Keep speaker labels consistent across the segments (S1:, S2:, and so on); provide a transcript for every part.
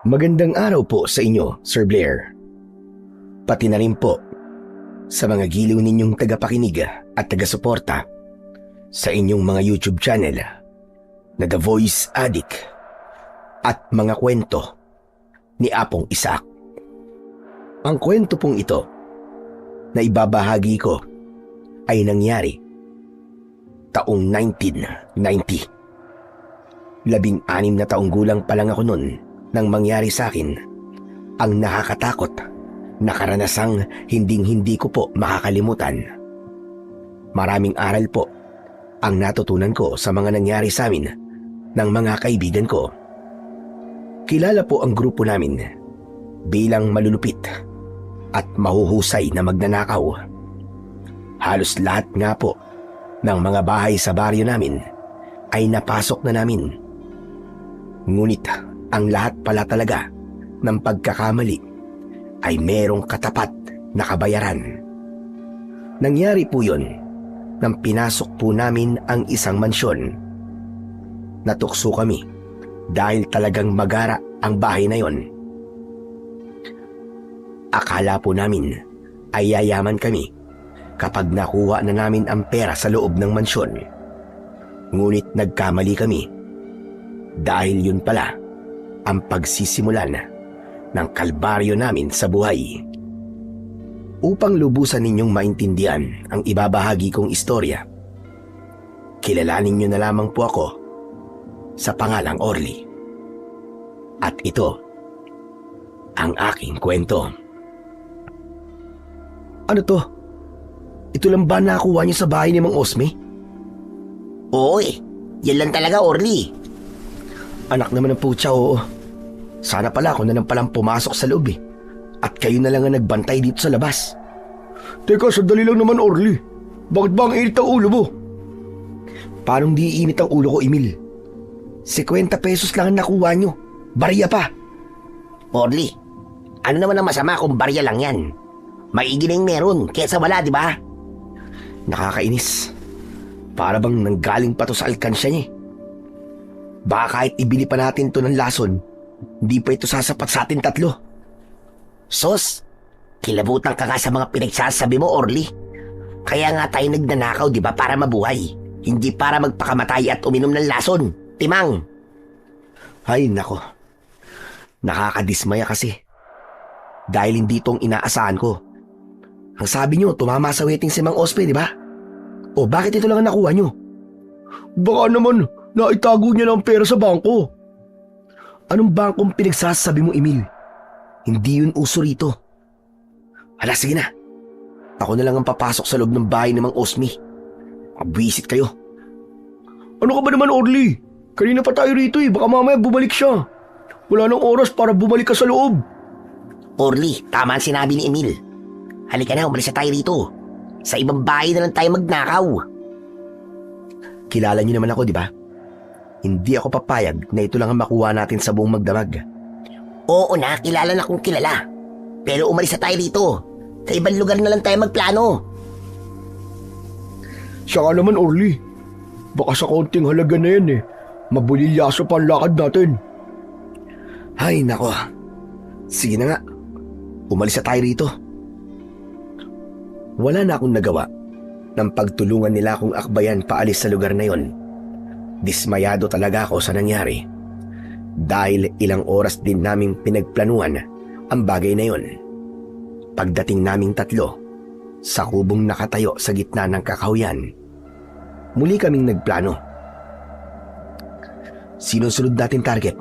S1: Magandang araw po sa inyo, Sir Blair. Pati na rin po sa mga giliw ninyong tagapakinig at tagasuporta sa inyong mga YouTube channel na The Voice Addict at mga kwento ni Apong Isaac. Ang kwento pong ito na ibabahagi ko ay nangyari taong 1990. 16 na taong gulang pa lang ako noon nang mangyari sa akin ang nakakatakot na karanasang hinding-hindi ko po makakalimutan. Maraming aral po ang natutunan ko sa mga nangyari sa amin ng mga kaibigan ko. Kilala po ang grupo namin bilang malulupit at mahuhusay na magnanakaw. Halos lahat nga po ng mga bahay sa baryo namin ay napasok na namin. Ngunit ang lahat pala talaga ng pagkakamali ay merong katapat na kabayaran. Nangyari po yun nang pinasok po namin ang isang mansyon. Natukso kami dahil talagang magara ang bahay na yon. Akala po namin ay yayaman kami kapag nakuha na namin ang pera sa loob ng mansyon. Ngunit nagkamali kami dahil yun pala ang pagsisimulan ng kalbaryo namin sa buhay. Upang lubusan ninyong maintindihan ang ibabahagi kong istorya, kilalanin niyo na lamang po ako sa pangalang Orly. At ito ang aking kwento. Ano to? Ito lang ba nakuha niyo sa bahay ni Mang Osme?
S2: Oo yan lang talaga, Orly.
S1: Anak naman ng putya, oo. Sana pala ako na lang palang pumasok sa loob eh. At kayo na lang ang nagbantay dito sa labas.
S3: Teka, sandali lang naman, Orly. Bakit ba ang init ang ulo mo?
S1: Paano di init ang ulo ko, Emil? 50 pesos lang ang nakuha nyo. Barya pa.
S2: Orly, ano naman ang masama kung barya lang yan? Maigi na yung meron kesa wala, di ba?
S1: Nakakainis. Para bang nanggaling pa to sa alkansya niya eh. Baka kahit ibili pa natin to ng lason, hindi pa ito sasapat sa atin tatlo.
S2: Sos, kilabutan ka nga sa mga pinagsasabi mo, Orly. Kaya nga tayo nagnanakaw, di ba, para mabuhay. Hindi para magpakamatay at uminom ng lason. Timang!
S1: Ay, nako. Nakakadismaya kasi. Dahil hindi itong inaasahan ko. Ang sabi nyo, tumama sa wedding si Mang Ospe, di ba? O bakit ito lang ang nakuha nyo?
S3: Baka naman naitago niya ng pera sa bangko.
S1: Anong bangkong pinagsasabi mo, Emil? Hindi yun uso rito. Hala, sige na. Ako na lang ang papasok sa loob ng bahay ni Mang Osme. Mabwisit kayo.
S3: Ano ka ba naman, Orly? Kanina pa tayo rito eh. Baka mamaya bumalik siya. Wala nang oras para bumalik ka sa loob.
S2: Orly, tama ang sinabi ni Emil. Halika na, umalis na tayo rito. Sa ibang bahay na lang tayo magnakaw.
S1: Kilala niyo naman ako, di ba? Hindi ako papayag na ito lang ang makuha natin sa buong magdamag.
S2: Oo na, kilala na kung kilala. Pero umalis na tayo rito. Sa ibang lugar na lang tayo magplano.
S3: Siya ka naman, Orly. Baka sa konting halaga na yan eh. Mabulilyaso pa ang lakad natin.
S1: Ay, nako. Sige na nga. Umalis na tayo rito. Wala na akong nagawa nang pagtulungan nila akong akbayan paalis sa lugar na yon. Dismayado talaga ako sa nangyari. Dahil ilang oras din naming pinagplanuhan ang bagay na yon. Pagdating naming tatlo, sa kubong nakatayo sa gitna ng kakahuyan, muli kaming nagplano. Sinusunod natin target?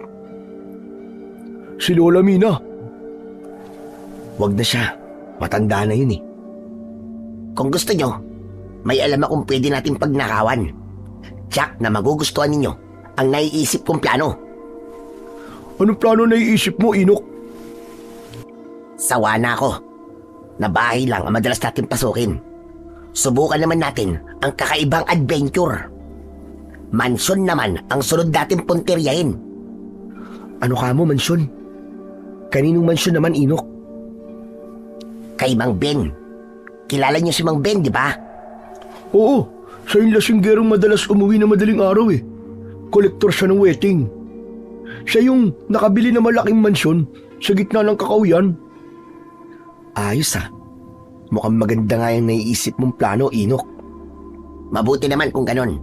S3: Si Lola Mina.
S1: Wag na siya. Matanda na yun eh.
S2: Kung gusto nyo, may alam akong pwede natin pagnakawan. Jack, na magugustuhan ninyo ang naiisip kong plano.
S3: Anong plano naiisip mo, Inok?
S2: Sawa na ako. Na bahay lang ang madalas natin pasukin. Subukan naman natin ang kakaibang adventure. Mansyon naman ang sunod natin puntiryahin.
S1: Ano ka mo, mansyon? Kaninong mansyon naman, Inok?
S2: Kay Mang Ben. Kilala niyo si Mang Ben, di ba?
S3: Oo, siya yung lasinggerong madalas umuwi na madaling araw eh. Kolektor siya ng wedding. Siya yung nakabili ng malaking mansyon sa gitna ng kakauyan.
S1: Ayos ah. Mukhang maganda nga yung naiisip mong plano, Inok.
S2: Mabuti naman kung ganon.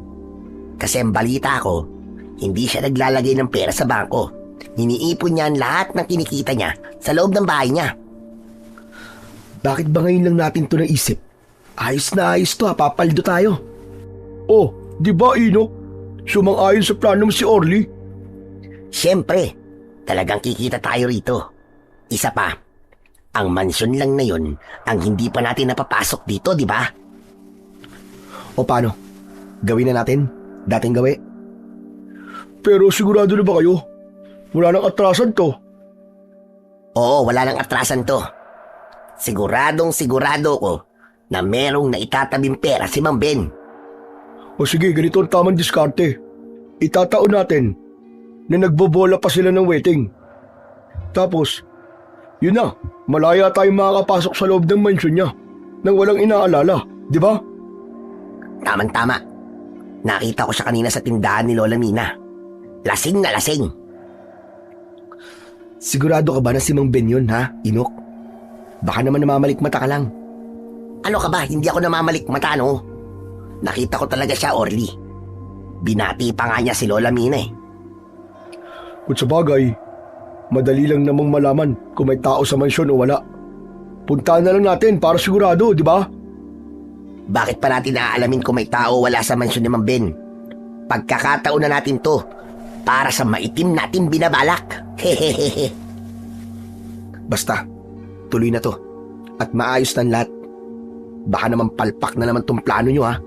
S2: Kasi ang balita ko, hindi siya naglalagay ng pera sa bangko. Iniipon niya ang lahat ng kinikita niya sa loob ng bahay niya.
S1: Bakit ba ngayon lang natin to naisip? Ayos na ayos to ha, papaldo tayo.
S3: Oh, di ba Inok? Sumang-ayon sa plano mo si Orly.
S2: Siyempre, talagang kikita tayo rito. Isa pa, ang mansyon lang na yun ang hindi pa natin napapasok dito, di ba?
S1: O paano? Gawin na natin? Dating gawi?
S3: Pero sigurado na ba kayo? Wala nang atrasan to.
S2: Oo, wala nang atrasan to. Siguradong sigurado ko na merong naitatabing pera si Mang Ben.
S3: O sige, ganito ang tamang diskarte. Itataon natin na nagbobola pa sila ng wedding. Tapos, yun na, malaya tayong makakapasok sa loob ng mansyon niya nang walang inaalala, di ba?
S2: Tama-tama. Nakita ko siya kanina sa tindahan ni Lola Mina. Lasing na lasing.
S1: Sigurado ka ba na si Mang Ben yun ha, Inok? Baka naman namamalik mata ka lang.
S2: Ano ka ba? Hindi ako namamalik mata, no? Nakita ko talaga siya, Orly. Binati pa nga niya si Lola Mina eh.
S3: Kung sa bagay, madali lang namang malaman kung may tao sa mansyon o wala. Puntahan na lang natin para sigurado, di ba?
S2: Bakit pa natin naaalamin kung may tao o wala sa mansyon ni Mang Ben? Pagkakataon na natin to para sa maitim natin binabalak. Hehehehe.
S1: Basta, tuloy na to. At maayos na lahat. Baka naman palpak na naman tong plano nyo ha.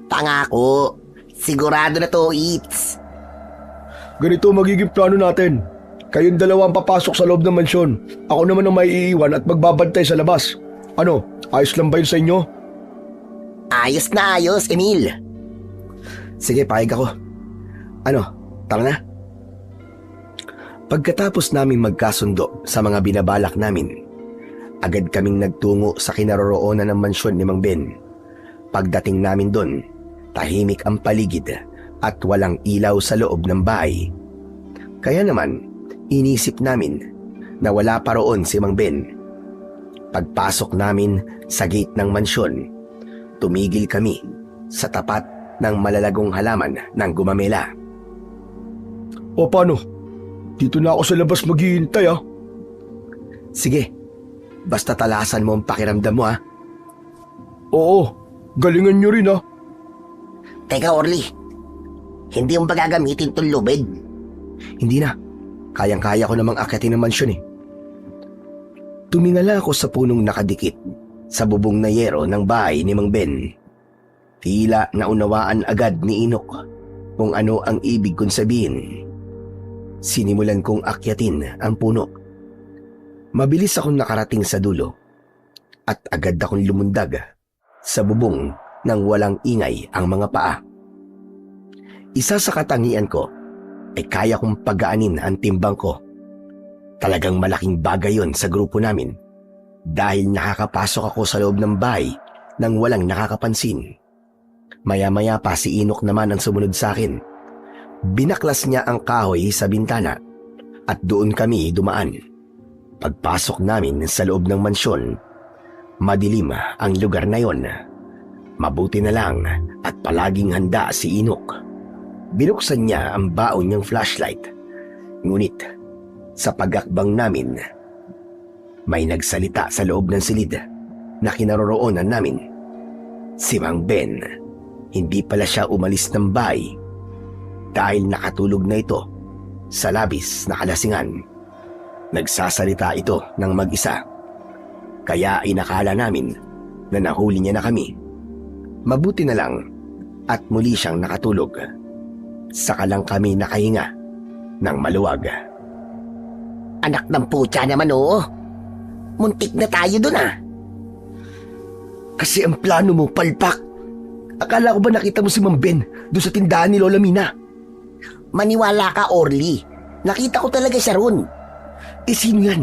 S2: Pangako, sigurado na to, Eats.
S3: Ganito magiging plano natin. Kayong dalawa ang papasok sa loob ng mansyon. Ako naman ang may iiwan at magbabantay sa labas. Ano, ayos lang ba yun sa inyo?
S2: Ayos na ayos, Emil.
S1: Sige, payag ako. Ano, tara na. Pagkatapos naming magkasundo sa mga binabalak namin, agad kaming nagtungo sa kinaroroonan ng mansyon ni Mang Ben. Pagdating namin doon, tahimik ang paligid at walang ilaw sa loob ng bahay. Kaya naman, inisip namin na wala pa roon si Mang Ben. Pagpasok namin sa gate ng mansyon, tumigil kami sa tapat ng malalagong halaman ng gumamela.
S3: O paano? Dito na ako sa labas maghihintay ah.
S1: Sige, basta talasan mo ang pakiramdam mo ha.
S3: Oo, galingan nyo rin ah.
S2: Teka, Orly. Hindi mo ba gagamitin itong lubid?
S1: Hindi na, kayang-kaya ko namang akyatin ng mansyon eh. Tumingala ako sa punong nakadikit sa bubong na yero ng bahay ni Mang Ben. Tila naunawaan agad ni Inok kung ano ang ibig kong sabihin. Sinimulan kong akyatin ang puno. Mabilis akong nakarating sa dulo at agad akong lumundag sa bubong nang walang ingay ang mga paa. Isa sa katangian ko ay kaya kong pagaanin ang timbang ko. Talagang malaking bagay yon sa grupo namin dahil nakakapasok ako sa loob ng bahay nang walang nakakapansin. Maya-maya pa si Inok naman ang sumunod sa akin. Binaklas niya ang kahoy sa bintana at doon kami dumaan. Pagpasok namin sa loob ng mansyon, madilim ang lugar na yon. Mabuti na lang at palaging handa si Inok. Binuksan niya ang baon niyang flashlight. Ngunit sa pagakbang namin, may nagsalita sa loob ng silid na kinaroroonan namin. Si Mang Ben, hindi pala siya umalis ng bahay dahil nakatulog na ito sa labis na kalasingan. Nagsasalita ito ng mag-isa, kaya inakala namin na nahuli niya na kami. Mabuti na lang at muli siyang nakatulog. Saka lang kami nakahinga ng maluwag.
S2: Anak ng putya naman, oo. Muntik na tayo dun ah.
S1: Kasi ang plano mo, palpak. Akala ko ba nakita mo si Mang Ben doon sa tindahan ni Lola Mina?
S2: Maniwala ka, Orly. Nakita ko talaga siya ron.
S1: Eh sino yan?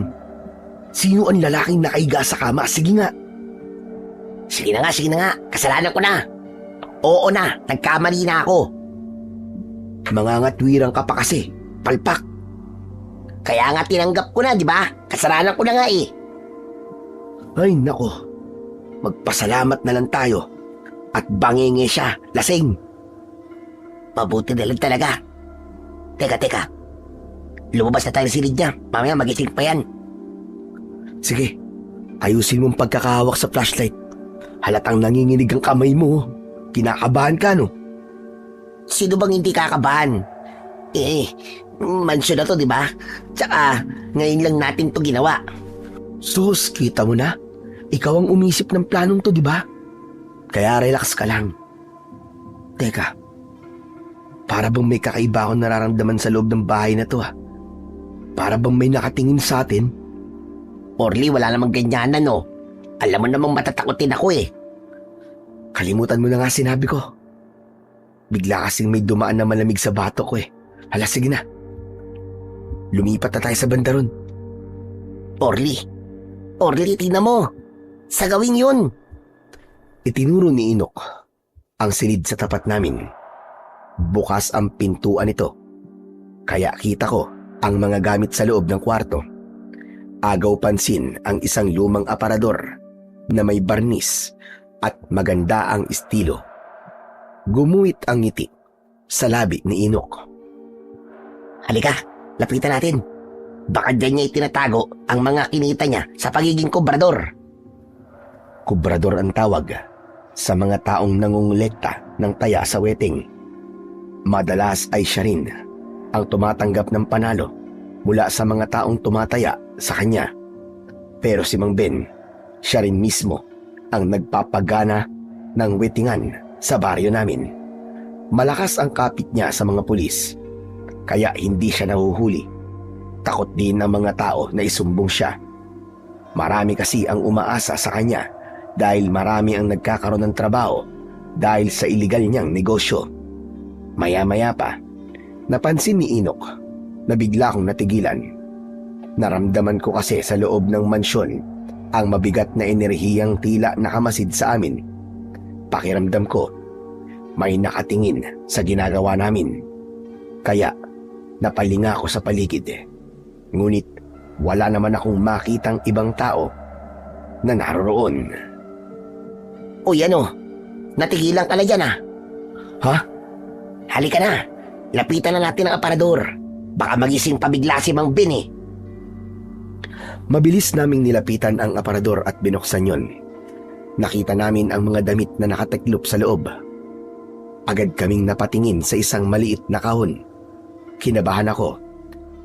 S1: Sino ang lalaking nakahiga sa kama? Sige nga.
S2: Sige na nga. Kasalanan ko na. Oo na, nagkamali na ako.
S1: Mangangatwirang ka pa kasi. Palpak.
S2: Kaya nga tinanggap ko na, di ba? Kasalanan ko na nga eh.
S1: Ay nako, magpasalamat na lang tayo. At bangingi siya, lasing.
S2: Mabuti na lang talaga. Teka. Lumabas na tayo sa silid niya. Mamaya magising pa yan.
S1: Sige, ayusin mong pagkakahawak sa flashlight. Halatang nanginginig ang kamay mo. Kinakabahan ka, no?
S2: Sino bang hindi kakabahan? Mansyon na to, di ba? Tsaka, ngayon lang natin to ginawa.
S1: Sus, kita mo na? Ikaw ang umisip ng planong to, di ba? Kaya relax ka lang. Teka, para bang may kakaiba akong nararamdaman sa loob ng bahay na to, ha? Para bang may nakatingin sa atin?
S2: Orly, wala namang ganyanan, no? Alam mo namang matatakotin ako eh.
S1: Kalimutan mo na nga sinabi ko. Bigla kasing may dumaan na malamig sa batok ko eh. Hala, sige na. Lumipat na tayo sa banda ron.
S2: Orly, tingnan mo. Sa gawin yun.
S1: Itinuro ni Inok ang silid sa tapat namin. Bukas ang pintuan nito. Kaya kita ko ang mga gamit sa loob ng kwarto. Agaw pansin ang isang lumang aparador na may barnis at maganda ang estilo. Gumuhit ang ngiti sa labi ni Inok.
S2: Halika, lapitan natin. Baka dyan niya itinatago ang mga kinita niya sa pagiging kobrador.
S1: Kobrador ang tawag sa mga taong nangungulekta ng taya sa wedding. Madalas ay siya rin ang tumatanggap ng panalo mula sa mga taong tumataya sa kanya. Pero si Mang Ben, siya rin mismo ang nagpapagana ng weddingan sa baryo namin. Malakas ang kapit niya sa mga pulis, kaya hindi siya nahuhuli. Takot din ng mga tao na isumbong siya. Marami kasi ang umaasa sa kanya dahil marami ang nagkakaroon ng trabaho dahil sa iligal niyang negosyo. Maya-maya pa, napansin ni Inok na bigla akong natigilan. Naramdaman ko kasi sa loob ng mansyon ang mabigat na enerhiyang tila nakamasid sa amin. Pakiramdam ko, may nakatingin sa ginagawa namin. Kaya napalinga ako sa paligid. Ngunit wala naman akong makitang ibang tao na naroroon.
S2: Uy, natigilan ka na dyan ah.
S1: Ha?
S2: Halika na, lapitan na natin ang aparador. Baka magising pabigla si Mang Ben eh.
S1: Mabilis naming nilapitan ang aparador at binuksan yon. Nakita namin ang mga damit na nakatiklop sa loob. Agad kaming napatingin sa isang maliit na kahon. Kinabahan ako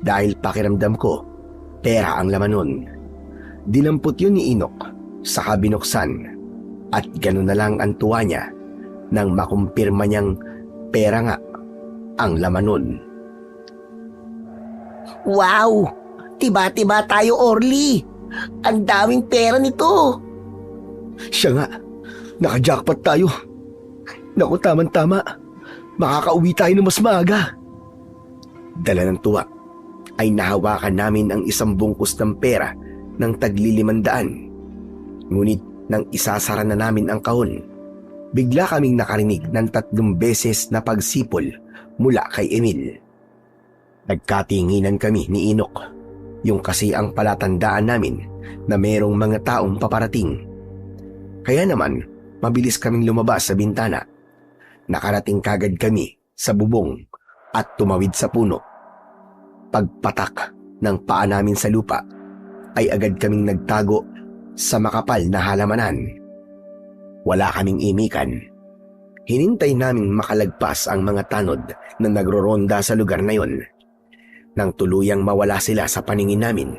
S1: dahil pakiramdam ko pera ang laman nun. Dinampot yun ni Inok saka binuksan at gano'n na lang ang tuwa niya nang makumpirma niyang pera nga ang laman nun.
S2: Wow! Tiba-tiba tayo, Orly. Ang daming pera nito.
S3: Siya nga, naka-jackpot tayo. Naku, tama-tama. Makakauwi tayo ng mas maaga.
S1: Dala ng tuwa ay nahawakan namin ang isang bungkus ng pera ng tagli-500. Ngunit nang isasara na namin ang kahon, bigla kaming nakarinig ng 3 beses na pagsipol mula kay Emil. Nagkatinginan kami ni Inok. Yung kasi ang palatandaan namin na merong mga taong paparating. Kaya naman, mabilis kaming lumabas sa bintana. Nakarating kagad kami sa bubong at tumawid sa puno. Pagpatak ng paa namin sa lupa, ay agad kaming nagtago sa makapal na halamanan. Wala kaming imikan. Hinintay naming makalagpas ang mga tanod na nagroronda sa lugar na yon. Nang tuluyang mawala sila sa paningin namin,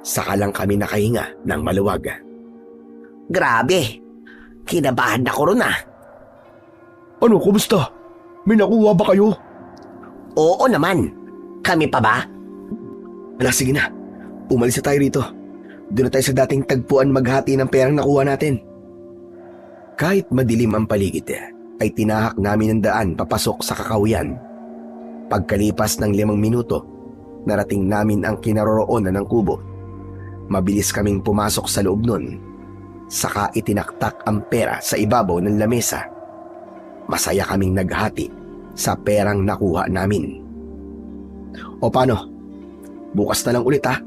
S1: saka lang kami nakahinga ng maluwag.
S2: Grabe! Kinabahan ako ron ah.
S3: Ano, kumusta? May nakuha ba kayo?
S2: Oo naman. Kami pa ba?
S1: Wala, sige na. Umalis na tayo rito. Doon na tayo sa dating tagpuan maghati ng perang nakuha natin. Kahit madilim ang paligid, ay tinahak namin ang daan papasok sa kakahuyan. Pagkalipas ng 5 minuto, narating namin ang kinaroroonan ng kubo. Mabilis kaming pumasok sa loob nun. Saka itinaktak ang pera sa ibabaw ng lamesa. Masaya kaming naghati sa perang nakuha namin. O paano? Bukas na lang ulit ha.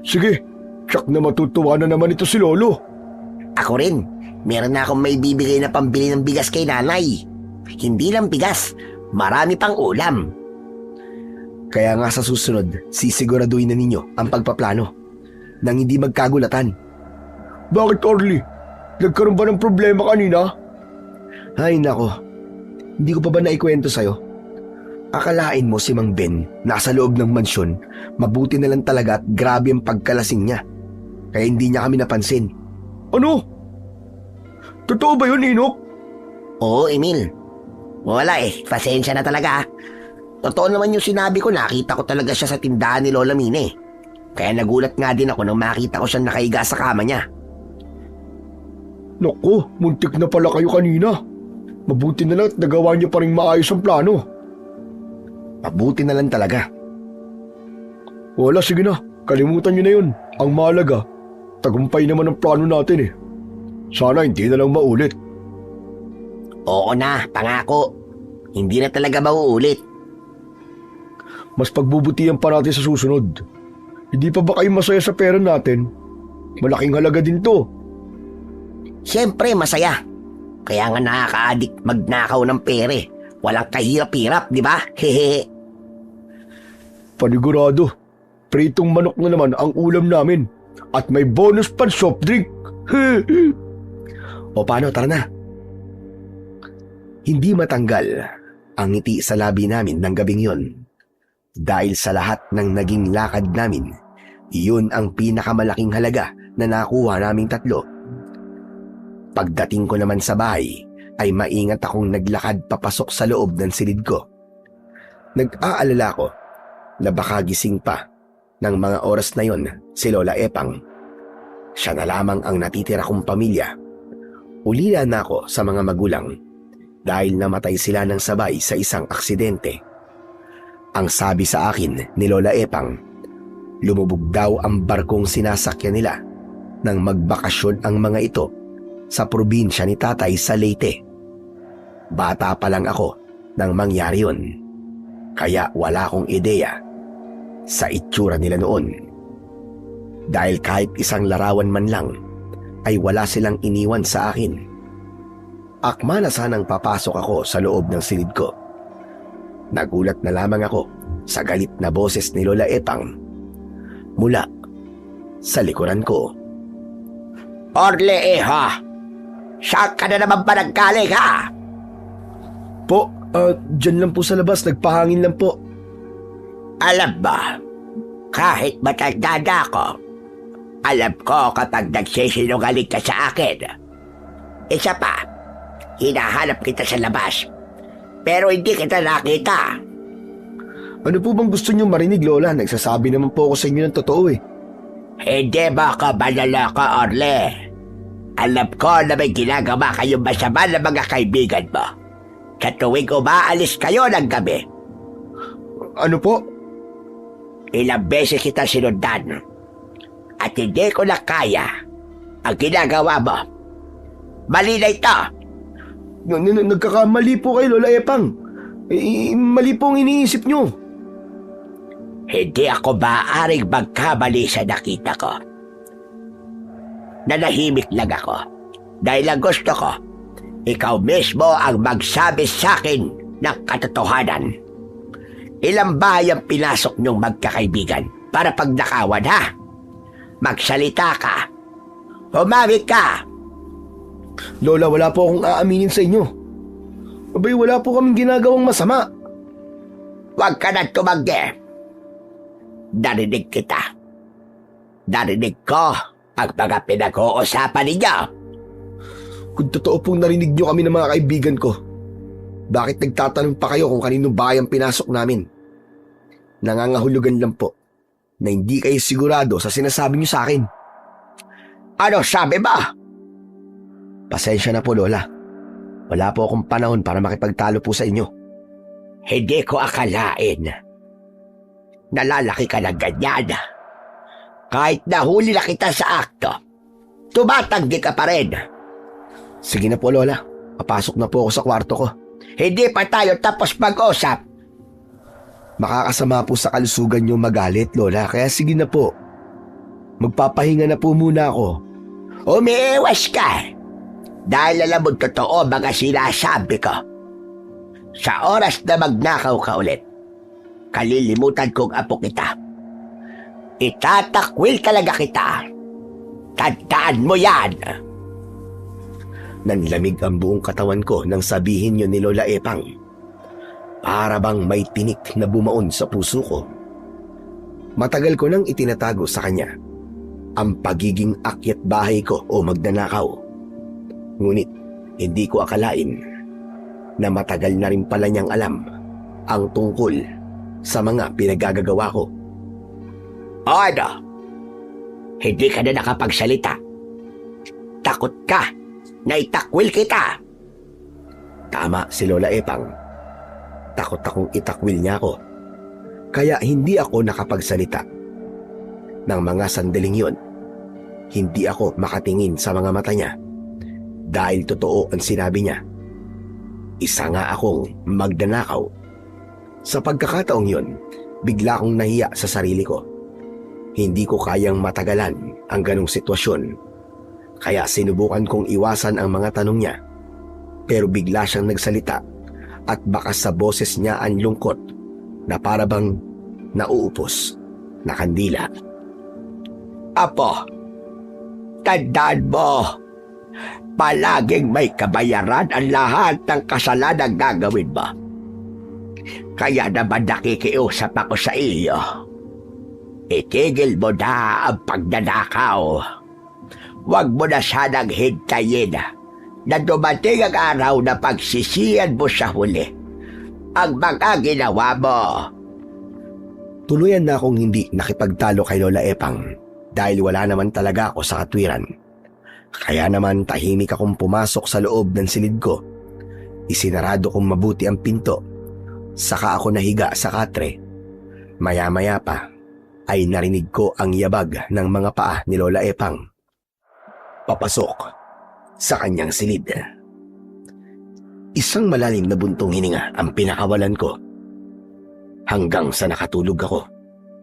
S3: Sige, tsak na matutuwa na naman ito si Lolo.
S2: Ako rin, meron na akong may bibigay na pambili ng bigas kay nanay. Hindi lang bigas, marami pang ulam.
S1: Kaya nga sa susunod, sisiguraduhin na ninyo ang pagpaplano nang hindi magkagulatan.
S3: Bakit, Orly? Nagkaroon ba ng problema kanina?
S1: Ay nako, hindi ko pa ba naikwento sa'yo? Akalain mo si Mang Ben nasa loob ng mansyon, mabuti na lang talaga at grabe ang pagkalasing niya. Kaya hindi niya kami napansin.
S3: Ano? Totoo ba yun, Inok?
S2: Oo, Emil. Wala pasensya na talaga. Totoo naman yung sinabi ko, nakita ko talaga siya sa tindahan ni Lola Mine. Kaya nagulat nga din ako nang makita ko siyang nakaiga sa kama niya.
S3: Naku, muntik na pala kayo kanina. Mabuti na lang at nagawa niyo pa rin maayos ang plano.
S1: Mabuti na lang talaga.
S3: Wala, sige na. Kalimutan niyo na yun. Ang mahalaga, tagumpay naman ang plano natin eh. Sana hindi na lang maulit.
S2: Oo na, pangako. Hindi na talaga mauulit.
S3: Mas pagbubutihan pa natin sa susunod. Hindi pa ba kayo masaya sa pera natin? Malaking halaga din to.
S2: Siyempre, masaya. Kaya nga nakaka-addict magnakaw ng pere. Walang kahirap-hirap, di ba? Hehe.
S3: Panigurado, pritong manok na naman ang ulam namin. At may bonus pa soft drink.
S1: O paano, tara na. Hindi matanggal ang ngiti sa labi namin ng gabing yon. Dahil sa lahat ng naging lakad namin, iyon ang pinakamalaking halaga na nakuha naming tatlo. Pagdating ko naman sa bahay, ay maingat akong naglakad papasok sa loob ng silid ko. Nag-aalala ko na baka gising pa ng mga oras na yon si Lola Epang. Siya na lamang ang natitira kong pamilya. Ulila na ako sa mga magulang dahil namatay sila ng sabay sa isang aksidente. Ang sabi sa akin ni Lola Epang, lumubog daw ang barkong sinasakyan nila nang magbakasyon ang mga ito sa probinsya ni Tatay sa Leyte. Bata pa lang ako nang mangyari yun, kaya wala akong ideya sa itsura nila noon. Dahil kahit isang larawan man lang ay wala silang iniwan sa akin. Akma na sanang papasok ako sa loob ng silid ko. Nagulat na lamang ako sa galit na boses ni Lola Epang mula sa likuran ko.
S2: Orle, saan ka na naman ba nagkaling, ha?
S3: Po, dyan lang po sa labas, nagpahangin lang po.
S2: Alam ba, kahit matanda na ako, alam ko kapag nagsisinungaling ka sa akin. Isa pa, hinahanap kita sa labas, pero hindi kita nakita.
S3: Ano po bang gusto niyong marinig, Lola? Nagsasabi naman po ako sa inyo ng totoo eh.
S2: Hindi ba ka malala ka, Orle? Alam ko na may ginagawa kayong masama ng mga kaibigan mo. Sa tuwing umaalis kayo ng gabi.
S3: Ano po?
S2: Ilang beses kita sinundan. At hindi ko na kaya ang ginagawa mo. Mali na ito.
S3: Nagkakamali po kayo, Lola Epang. Mali po ang iniisip niyo.
S2: Hindi ako maaaring magkamali sa nakita ko. Nanahimik lang ako dahil ang gusto ko, ikaw mismo ang magsabi sa akin ng katotohanan. Ilang bahay ang pinasok niyong magkakaibigan para pagnakawan, ha? Magsalita ka. Humawik ka.
S3: Lola, wala po akong aaminin sa inyo. Abay, wala po kaming ginagawang masama.
S2: Huwag ka na tumanggi. Narinig kita. Narinig ko ang mga pinag-uusapan ninyo.
S3: Kung totoo pong narinig niyo kami ng mga kaibigan ko, bakit nagtatanong pa kayo kung kaninong bahay ang pinasok namin? Nangangahulugan lang po na hindi kayo sigurado sa sinasabi niyo sa akin.
S2: Ano sabi mo?
S1: Pasensya na po, Lola. Wala po akong panahon para makipagtalo po sa inyo.
S2: Hindi ko akalain. Nalalaki ka ng ganyan. Kahit nahuli na kita sa akto, tumatanggi ka pa rin.
S1: Sige na po, Lola. Papasok na po ako sa kwarto ko.
S2: Hindi pa tayo tapos mag-usap.
S3: Makakasama po sa kalusugan yung magalit, Lola. Kaya sige na po. Magpapahinga na po muna ako.
S2: Umiiwas ka. Dahil alam mo totoo mga sinasabi ko. Sa oras na magnakaw ka ulit, kalilimutan kong apo kita. Itatakwil talaga kita. Tandaan mo yan.
S1: Nanlamig ang buong katawan ko nang sabihin yun ni Lola Epang. Para bang may tinik na bumaon sa puso ko. Matagal ko nang itinatago sa kanya ang pagiging akyat bahay ko o magnanakaw. Ngunit hindi ko akalain na matagal na rin pala niyang alam ang tungkol sa mga pinagagagawa ko.
S2: Ano? Hindi ka na nakapagsalita. Takot ka na itakwil kita.
S1: Tama si Lola Epang. Takot akong itakwil niya ako. Kaya hindi ako nakapagsalita. Nang mga sandaling yun, hindi ako makatingin sa mga mata niya. Dahil totoo ang sinabi niya. Isa nga akong magnanakaw. Sa pagkakataong yun, bigla akong nahiya sa sarili ko. Hindi ko kayang matagalan ang ganong sitwasyon. Kaya sinubukan kong iwasan ang mga tanong niya. Pero bigla siyang nagsalita at bakas sa boses niya ang lungkot na para bang nauupos na kandila.
S2: Apo, tandaan mo, palaging may kabayaran ang lahat ng kasalanang gagawin mo. Kaya naman nakikiusap ako sa iyo. Itigil mo na ang pagnanakaw. Huwag mo na sanang hintayin na dumating ang araw na pagsisiyan mo sa huli ang mga ginawa mo.
S1: Tuluyan na akong hindi nakipagtalo kay Lola Epang dahil wala naman talaga ako sa katwiran. Kaya naman tahimik akong pumasok sa loob ng silid ko. Isinarado kong mabuti ang pinto. Saka ako nahiga sa katre. Maya-maya pa ay narinig ko ang yabag ng mga paa ni Lola Epang. Papasok sa kanyang silid. Isang malalim na buntong hininga ang pinakawalan ko. Hanggang sa nakatulog ako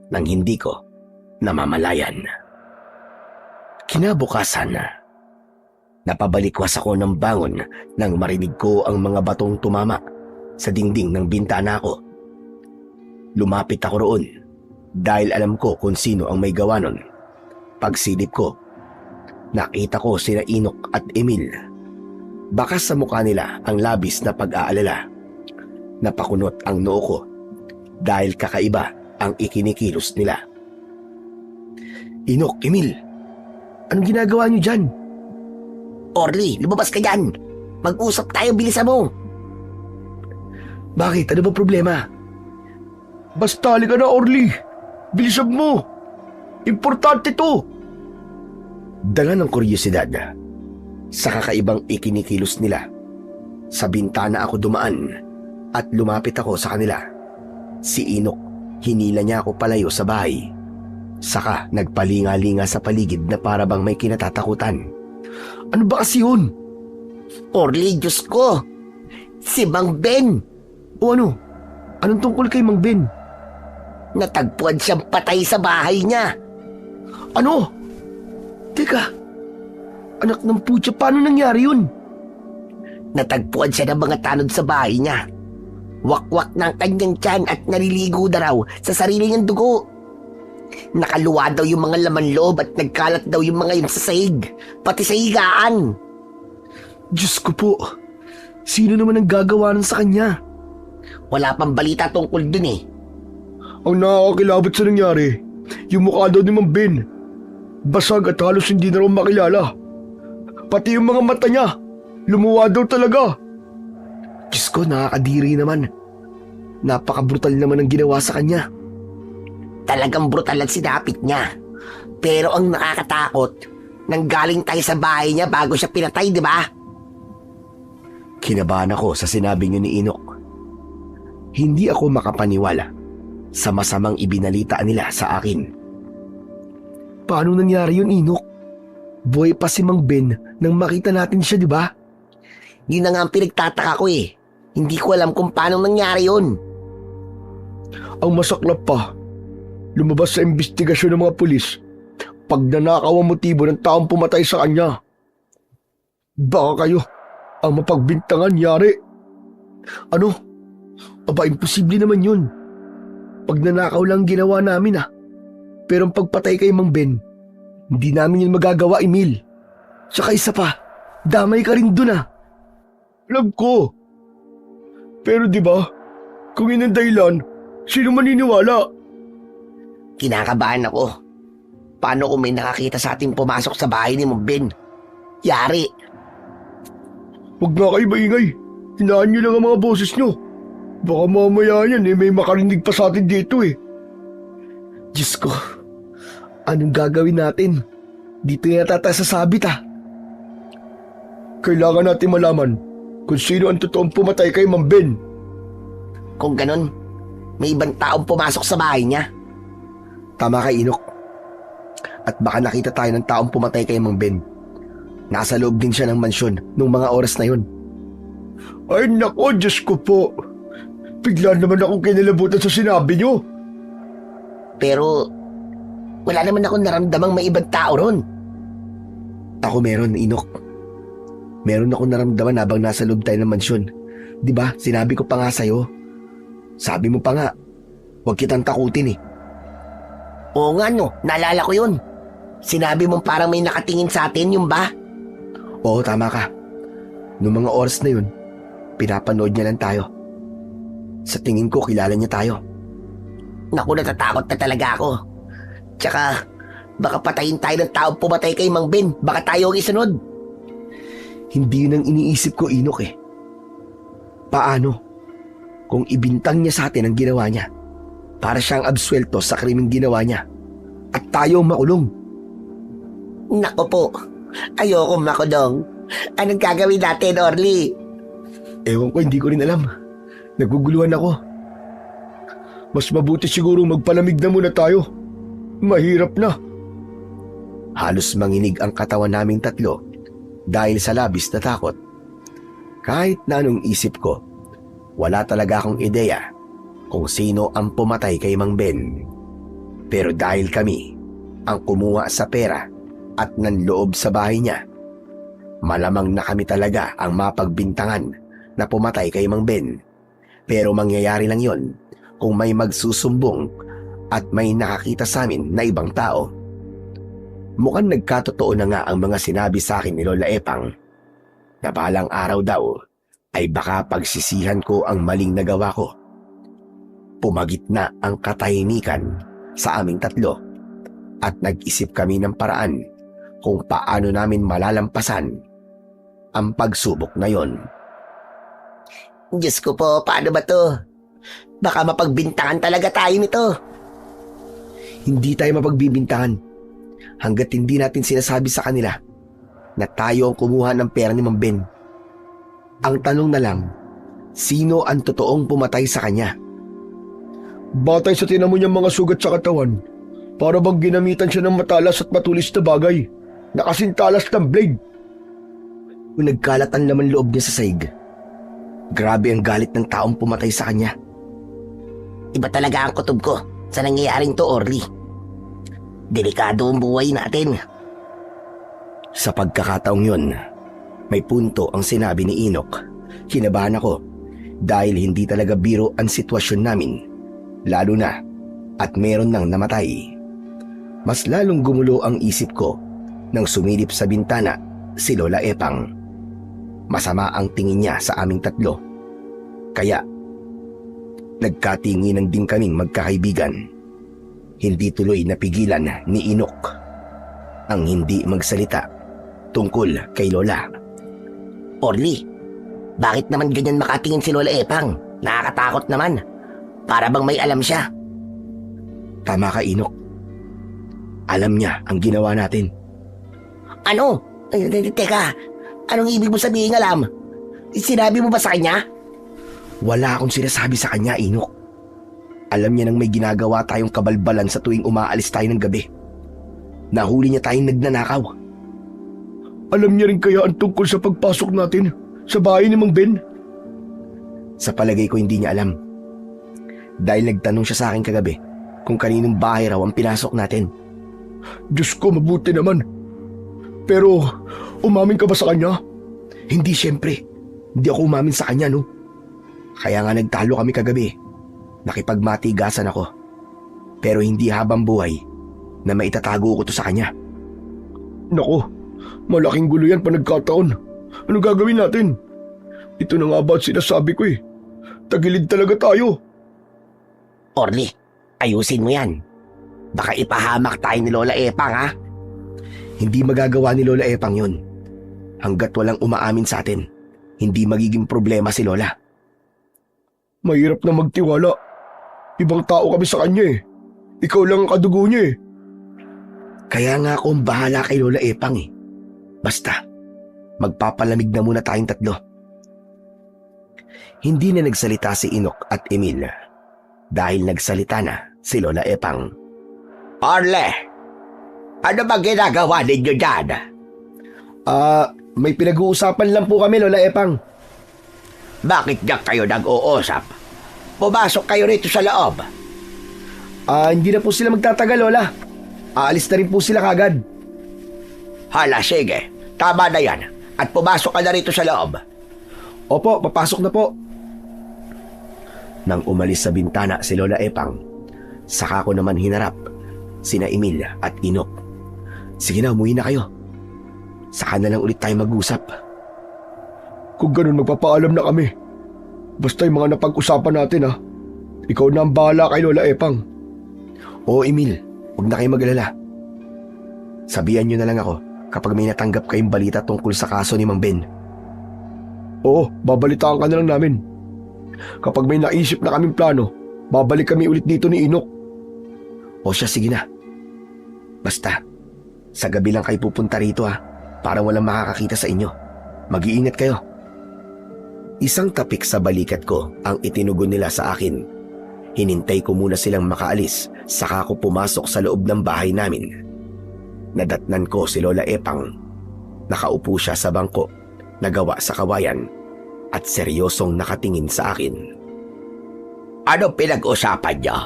S1: nang hindi ko namamalayan. Kinabukasan, napabalikwas ako ng bangon nang marinig ko ang mga batong tumama sa dingding ng bintana ko. Lumapit ako roon dahil alam ko kung sino ang may gawa nun. Pagsilip ko, nakita ko sina Inok at Emil. Bakas sa mukha nila ang labis na pag-aalala. Napakunot ang noo ko dahil kakaiba ang ikinikilos nila. Inok, Emil, anong ginagawa niyo dyan?
S2: Orly, lumabas ka dyan. Mag-usap tayo, bilisan mo.
S1: Bakit? Ano ba problema?
S3: Basta halika na, Orly. Bilisan mo. Importante to.
S1: Dala ng kuryosidad sa kakaibang ikinikilos nila. Sa bintana ako dumaan at lumapit ako sa kanila. Si Inok, hinila niya ako palayo sa bahay. Saka nagpalinga-linga sa paligid na para bang may kinatatakutan.
S3: Ano ba kasi yun?
S2: Orly, Diyos ko. Si Mang Ben.
S3: O ano? Anong tungkol kay Mang Ben?
S2: Natagpuan siyang patay sa bahay niya.
S3: Ano? Teka. Anak ng putya, paano nangyari yun?
S2: Natagpuan siya ng mga tanod sa bahay niya. Wakwak ng kanyang tiyan at naliligo na raw sa sarili niyang dugo. Nakaluwa daw yung mga laman loob at nagkalat daw yung mga yun sa sahig, pati sa higaan.
S3: Diyos ko po. Sino naman ang gagawa nun sa kanya?
S2: Wala pang balita tungkol dun eh.
S3: Ang nakakakilabot sa nangyari, yung mukha daw ni Mang Ben. Basag at halos hindi na raw makilala. Pati yung mga mata niya, lumuwa daw talaga.
S1: Diyos ko, nakakadiri naman. Napaka-brutal naman ang ginawa sa kanya.
S2: Talagang brutal ang sinapit niya. Pero ang nakakatakot, nanggaling tayo sa bahay niya bago siya pinatay, di ba?
S1: Kinabahan ako sa sinabi niyo ni Inok. Hindi ako makapaniwala sa masamang ibinalita nila sa akin.
S3: Paano nangyari yun, Inok? Buhay pa si Mang Ben nang makita natin siya, di ba?
S2: Yun na nga ang pinagtataka ko eh. Hindi ko alam kung paano nangyari yun.
S3: Ang masaklap pa, lumabas sa investigasyon ng mga pulis pag nanakaw ang motibo ng taong pumatay sa kanya. Baka kayo ang mapagbintangan, yari. Ano? Aba, imposible naman yun. Pag nanakaw lang ginawa namin Pero ang pagpatay kay Mang Ben, hindi namin yun magagawa, Emil. Tsaka isa pa, damay ka rin dun Alam ko. Pero di ba, kung yun ang dahilan, sino maniniwala?
S2: Kinakabahan ako. Paano kung may nakakita sa ating pumasok sa bahay ni Mang Ben? Yari.
S3: Huwag nga kayo maingay. Hinaan nyo lang ang mga boses nyo. Baka mamaya yan may makarinig pa sa atin dito Diyos ko, anong gagawin natin? Dito yata tayo sasabit Kailangan natin malaman kung sino ang totoong pumatay kay Mang Ben.
S2: Kung ganun, may ibang taong pumasok sa bahay niya.
S1: Tama ka, Inok. At baka nakita tayo ng taong pumatay kay Mang Ben. Nasa loob din siya ng mansyon nung mga oras na yun.
S3: Ay nako, Diyos ko po. Bigla naman akong kinalabutan sa sinabi nyo.
S2: Pero, wala naman akong naramdamang may ibang tao ron.
S1: Ako meron, Inok. Meron akong naramdaman habang nasa loob tayo ng mansyon. Di ba, sinabi ko pa nga sa'yo. Sabi mo pa nga, huwag kitang takutin
S2: Oo nga no, naalala ko yun. Sinabi mong parang may nakatingin sa atin, yung ba?
S1: Oo, tama ka. Noong mga oras na yun, pinapanood niya lang tayo. Sa tingin ko, kilala niya tayo.
S2: Naku, natatakot na talaga ako. Tsaka, baka patayin tayo ng taong pumatay kay Mang Ben. Baka tayo ang isunod.
S1: Hindi yun ang iniisip ko, Inok Paano kung ibintang niya sa atin ang ginawa niya para siyang absuelto sa krimeng ginawa niya at tayo ang makulong?
S2: Naku po, ayoko makulong. Anong gagawin natin, Orly?
S1: Ewan ko, hindi ko rin alam. Naguguluhan ako.
S3: Mas mabuti siguro magpalamig na muna tayo. Mahirap na.
S1: Halos manginig ang katawan naming tatlo dahil sa labis na takot. Kahit na anong isip ko, wala talaga akong ideya kung sino ang pumatay kay Mang Ben. Pero dahil kami ang kumuha sa pera at nanloob sa bahay niya, malamang na kami talaga ang mapagbintangan na pumatay kay Mang Ben. Pero mangyayari lang yon kung may magsusumbong at may nakakita sa amin na ibang tao. Mukhang nagkatotoo na nga ang mga sinabi sa akin ni Lola Epang na balang araw daw ay baka pagsisihan ko ang maling nagawa ko. Pumagit na ang katahimikan sa aming tatlo at nag-isip kami ng paraan kung paano namin malalampasan ang pagsubok na yon.
S2: Diyos ko po, paano ba to? Baka mapagbintangan talaga tayo nito.
S1: Hindi tayo mapagbibintangan hanggat hindi natin sinasabi sa kanila na tayo ang kumuha ng pera ni Mang Ben. Ang tanong na lang, sino ang totoong pumatay sa kanya?
S3: Batay sa tinamo niyang mga sugat sa katawan, para bang ginamitan siya ng matalas at matulis na bagay na kasintalas ng blade.
S1: Kung nagkalat ang laman loob niya sa saig, grabe ang galit ng taong pumatay sa kanya.
S2: Iba talaga ang kutob ko sa nangyayaring to, Orly. Delikado ang buhay natin.
S1: Sa pagkakataong yun, may punto ang sinabi ni Inok. Kinabahan ako dahil hindi talaga biro ang sitwasyon namin, lalo na at meron nang namatay. Mas lalong gumulo ang isip ko nang sumilip sa bintana si Lola Epang. Masama ang tingin niya sa aming tatlo. Kaya, nagkatinginan din kaming magkakaibigan. Hindi tuloy napigilan ni Inok ang hindi magsalita tungkol kay Lola.
S2: Orly, bakit naman ganyan makatingin si Lola Epang? Nakakatakot naman. Para bang may alam siya.
S1: Tama ka, Inok. Alam niya ang ginawa natin.
S2: Ano? Teka, anong ibig mo sabihin alam? Sinabi mo ba sa kanya?
S1: Wala akong sinasabi sa kanya, Inok. Alam niya nang may ginagawa tayong kabalbalan sa tuwing umaalis tayo ng gabi. Nahuli niya tayong nagnanakaw.
S3: Alam niya rin kaya ang tungkol sa pagpasok natin sa bahay ni Mang Ben?
S1: Sa palagay ko hindi niya alam. Dahil nagtanong siya sa akin kagabi kung kaninong bahay raw ang pinasok natin.
S3: Diyos ko, mabuti naman. Pero, umamin ka ba sa kanya?
S1: Hindi, syempre. Hindi ako umamin sa kanya, no? Kaya nga nagtalo kami kagabi. Nakipagmatigasan ako. Pero hindi habang buhay na maitatago ko to sa kanya.
S3: Nako, malaking gulo yan pa nagkataon. Ano gagawin natin? Ito na nga ba at sinasabi ko eh. Tagilid talaga tayo.
S2: Orly, ayusin mo yan. Baka ipahamak tayo ni Lola Epang, ha?
S1: Hindi magagawa ni Lola Epang yun. Hanggat walang umaamin sa atin, hindi magiging problema si Lola.
S3: Mahirap na magtiwala. Ibang tao kami sa kanya eh. Ikaw lang ang kadugo niya eh.
S1: Kaya nga akong bahala kay Lola Epang eh. Basta, magpapalamig na muna tayong tatlo. Hindi na nagsalita si Inok at Emil dahil nagsalita na si Lola Epang.
S2: Orle, ano ba ginagawa ninyo dyan?
S1: May pinag-uusapan lang po kami, Lola Epang.
S2: Bakit diyan kayo nag-uusap? Pumasok kayo rito sa loob.
S1: Hindi na po sila magtatagal, Lola. Aalis na rin po sila kagad.
S2: Hala, sige. Tama na yan. At pumasok ka na rito sa loob.
S1: Opo, papasok na po. Nang umalis sa bintana si Lola Epang, saka ko naman hinarap sina Emil at Inok. Sige na, umuwi na kayo. Saka na lang ulit tayo mag-usap.
S3: Kung ganun, magpapaalam na kami. Basta yung mga napag-usapan natin ha. Ikaw na ang bahala kay Lola Epang.
S1: Oo, Emil, huwag na kayo mag-alala. Sabihan nyo na lang ako kapag may natanggap kayong balita tungkol sa kaso ni Mang Ben.
S3: Oo, babalitaan ka na lang namin. Kapag may naisip na kaming plano, babalik kami ulit dito ni Inok.
S1: O siya, sige na. Basta, sa gabi lang kayo pupunta rito ha, para walang makakakita sa inyo. Mag-iingat kayo. Isang tapik sa balikat ko ang itinugon nila sa akin. Hinintay ko muna silang makaalis, saka ko pumasok sa loob ng bahay namin. Nadatnan ko si Lola Epang. Nakaupo siya sa bangko, nagawa sa kawayan, at seryosong nakatingin sa akin.
S2: Ano pinag-usapan niyo